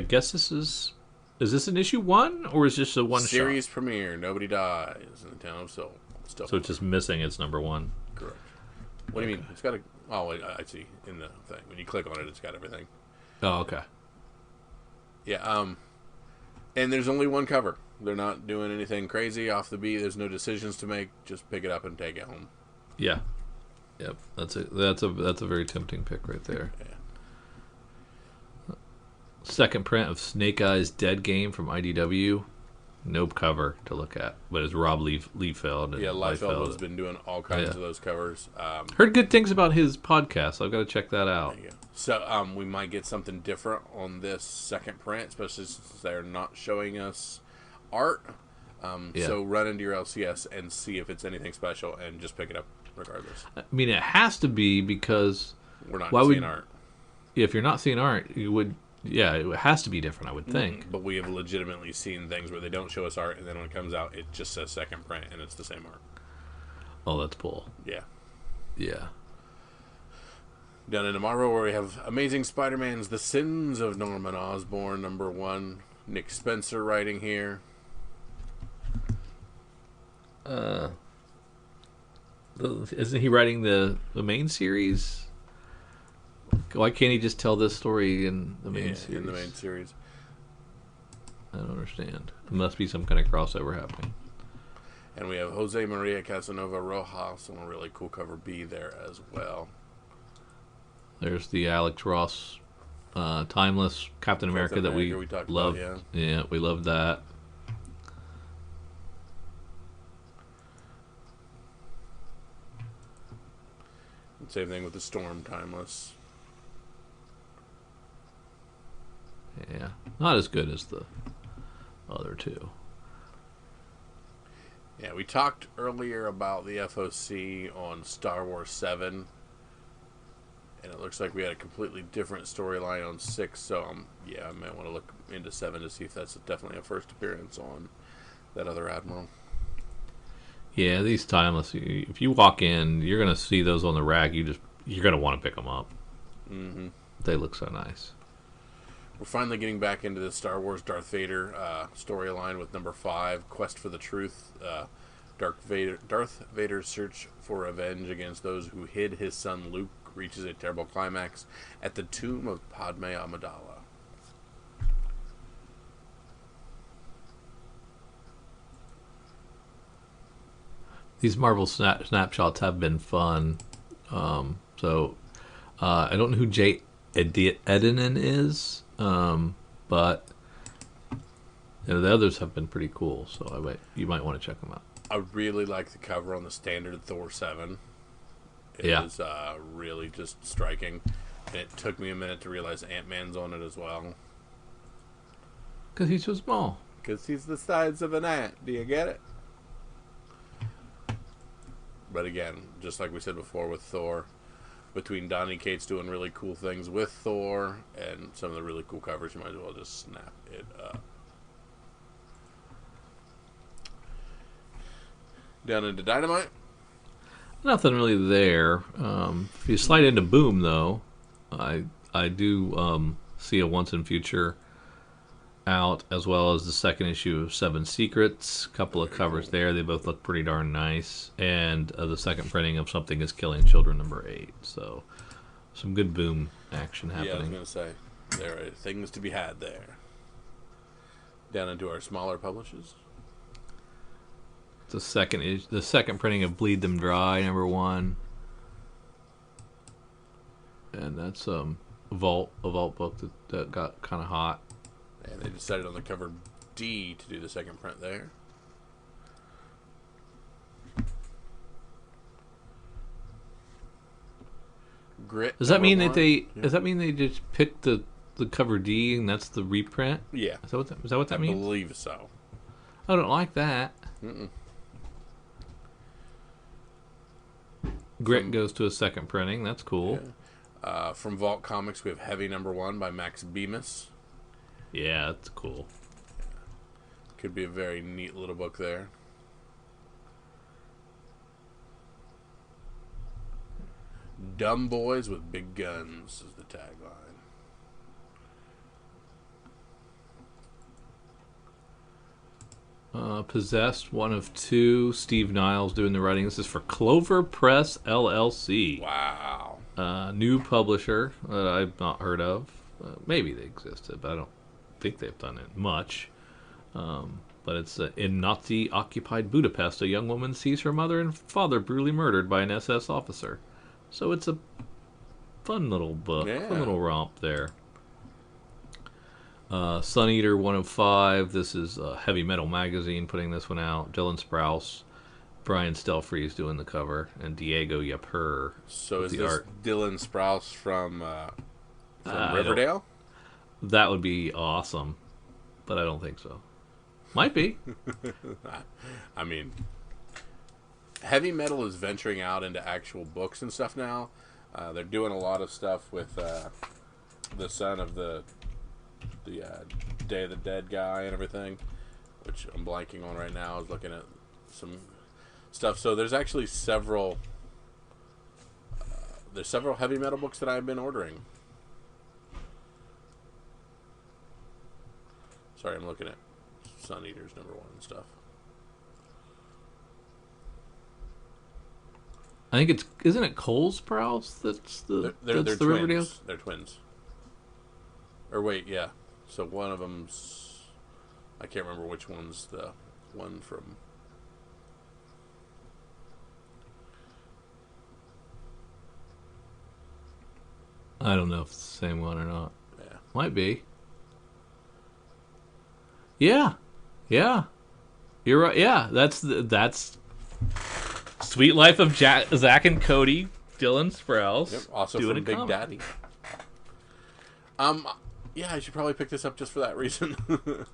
guess this is this an issue 1 or is this a one Series shot? premiere, Nobody Dies in the town of Stillwater. So it's just missing its number 1. Correct. What do you mean? It's got a... Oh, I see. In the thing. When you click on it, it's got everything. Oh, okay. Yeah, and there's only one cover. They're not doing anything crazy off the beat. There's no decisions to make. Just pick it up and take it home. Yeah. Yep. That's a very tempting pick right there. Yeah. Second print of Snake Eyes Dead Game from IDW. No cover to look at, but it's Rob Liefeld. And Liefeld has been doing all kinds of those covers. Heard good things about his podcast, so I've got to check that out. There you go. So we might get something different on this second print, especially since they're not showing us art. So run into your LCS and see if it's anything special, and just pick it up regardless. I mean, it has to be because we're not seeing art. If you're not seeing art, you would. Yeah, it has to be different, I would think. But we have legitimately seen things where they don't show us art, and then when it comes out, it just says second print, and it's the same art. Oh, that's cool. Yeah. Yeah. Down into Marvel, where we have Amazing Spider-Man's The Sins of Norman Osborn, number 1. Nick Spencer writing here. Isn't he writing the main series? Why can't he just tell this story in the main series? In the main series. I don't understand. There must be some kind of crossover happening. And we have Jose Maria Casanova Rojas on a really cool cover B there as well. There's the Alex Ross Timeless Captain America that we loved. Yeah, we loved that. And same thing with the Storm Timeless. Yeah, not as good as the other two. Yeah, we talked earlier about the FOC on Star Wars 7, and it looks like we had a completely different storyline on 6, so I might want to look into 7 to see if that's definitely a first appearance on that other Admiral. Yeah, these Timeless, if you walk in, you're going to see those on the rack, you're going to want to pick them up. Mm-hmm. They look so nice. We're finally getting back into the Star Wars Darth Vader storyline with number 5, Quest for the Truth. Darth Vader's search for revenge against those who hid his son Luke reaches a terrible climax at the tomb of Padme Amidala. These Marvel snapshots have been fun. I don't know who Jay Edinen is. But the others have been pretty cool, so you might want to check them out. I really like the cover on the standard Thor 7. It is really just striking. And it took me a minute to realize Ant-Man's on it as well. Because he's so small. Because he's the size of an ant. Do you get it? But again, just like we said before with Thor, between Donny Cates doing really cool things with Thor and some of the really cool covers, you might as well just snap it up. Down into Dynamite. Nothing really there. If you slide into Boom, though, I do see a Once and Future out, as well as the second issue of Seven Secrets. A couple of covers there. They both look pretty darn nice. And the second printing of Something is Killing Children, number 8. So, some good Boom action happening. Yeah, I was going to say, there are things to be had there. Down into our smaller publishers. The second printing of Bleed Them Dry, number 1. And that's a Vault book that got kind of hot. And they decided on the cover D to do the second print there. Grit. Does that mean that Does that mean they just picked the cover D and that's the reprint? Yeah. Is that what that means? I believe so. I don't like that. Mm-mm. Grit goes to a second printing. That's cool. Yeah. From Vault Comics, we have Heavy #1 by Max Bemis. Yeah, that's cool. Could be a very neat little book there. Dumb Boys with Big Guns is the tagline. Possessed, 1 of 2. Steve Niles doing the writing. This is for Clover Press LLC. Wow. New publisher that I've not heard of. Maybe they existed, but I don't think they've done it much. But it's in Nazi-occupied Budapest, a young woman sees her mother and father brutally murdered by an SS officer. So it's a fun little book, fun little romp there. Sun Eater 1 of 5. This is Heavy Metal Magazine putting this one out. Dylan Sprouse, Brian Stelfreeze doing the cover, and Diego Yapur. So is this art. Dylan Sprouse from Riverdale? That would be awesome, but I don't think so. Might be. I mean, heavy metal is venturing out into actual books and stuff now. They're doing a lot of stuff with the son of the Day of the Dead guy and everything, which I'm blanking on right now. I was looking at some stuff. So there's actually several heavy metal books that I've been ordering. Sorry, I'm looking at Sun Eater's #1 and stuff. I think isn't it Cole Sprouse that's the they're twins. Riverdale? They're twins. Or wait, yeah. So one of them's, I can't remember which one's the one from. I don't know if it's the same one or not. Yeah. Might be. Yeah. You're right. Yeah, that's Sweet Life of Zach and Cody, Dylan Sprouse. Yep, also doing from Big comic. Daddy. Yeah, I should probably pick this up just for that reason. Do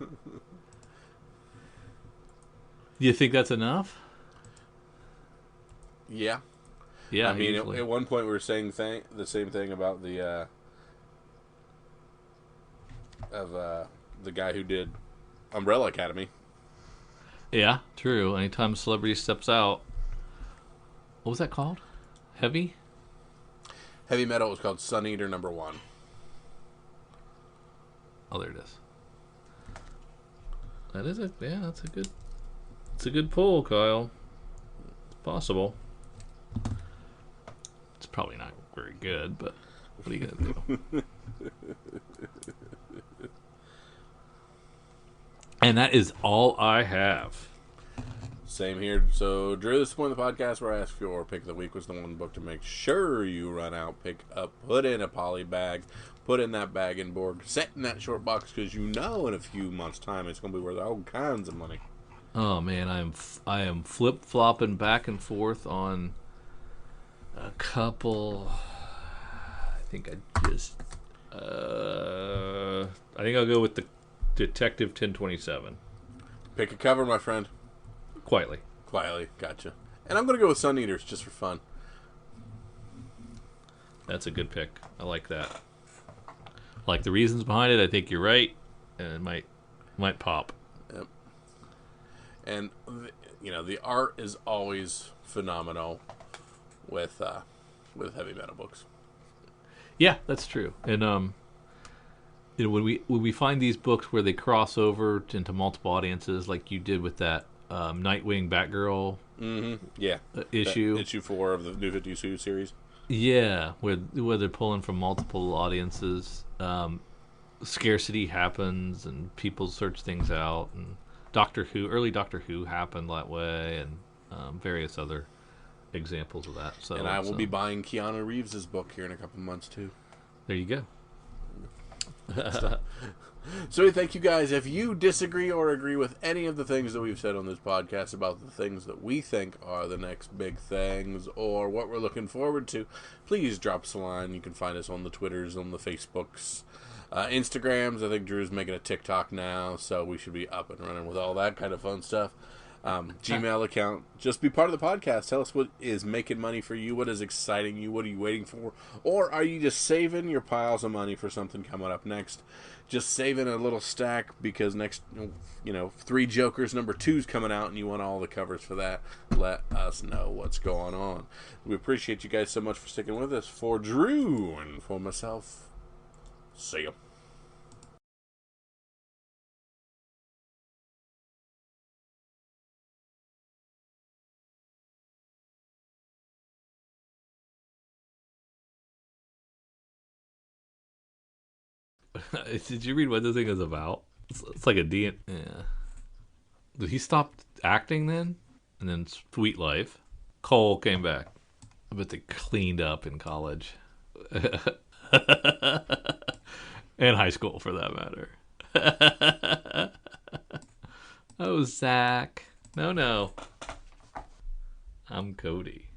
you think that's enough? Yeah. Yeah. I mean, at one point we were saying the same thing about the guy who did Umbrella Academy. Yeah, true. Anytime a celebrity steps out. What was that called? Heavy Metal was called Sun Eater #1. Oh, there it is. That's a good pull, Kyle. It's possible. It's probably not very good, but what are you gonna do? And that is all I have. Same here. So, Drew, this is the point of the podcast where I ask for your pick of the week. Was the one book to make sure you run out, pick up, put in a poly bag, put in that bag and board, set in that short box, because you know in a few months' time it's going to be worth all kinds of money. Oh man, I am flip flopping back and forth on a couple. I think I'll go with the Detective 1027. Pick a cover, my friend. Quietly, gotcha. And I'm going to go with Sun Eaters just for fun. That's a good pick. I like that. I like the reasons behind it. I think you're right, and it might pop. Yep. And the art is always phenomenal with heavy metal books. Yeah, that's true. And when we find these books where they cross over into multiple audiences, like you did with that Nightwing Batgirl issue, issue 4 of the New 52 series. Yeah, where they're pulling from multiple audiences, scarcity happens and people search things out, and early Doctor Who happened that way, and various other examples of that. So, and I will be buying Keanu Reeves' book here in a couple months too. There you go. So thank you guys. If you disagree or agree with any of the things that we've said on this podcast about the things that we think are the next big things or what we're looking forward to, please drop us a line. You can find us on the Twitters, on the Facebooks, Instagrams. I think Drew's making a TikTok now, so we should be up and running with all that kind of fun stuff. Gmail account. Just be part of the podcast. Tell us what is making money for you. What is exciting you? What are you waiting for? Or are you just saving your piles of money for something coming up next? Just saving a little stack because next, 3 Jokers #2's coming out and you want all the covers for that. Let us know what's going on. We appreciate you guys so much for sticking with us. For Drew and for myself, see ya. Did you read what the thing is about? It's like a D. Yeah. Did he stop acting then? And then Sweet Life. Cole came back. I bet they cleaned up in college. And high school, for that matter. Oh, Zach. No. I'm Cody.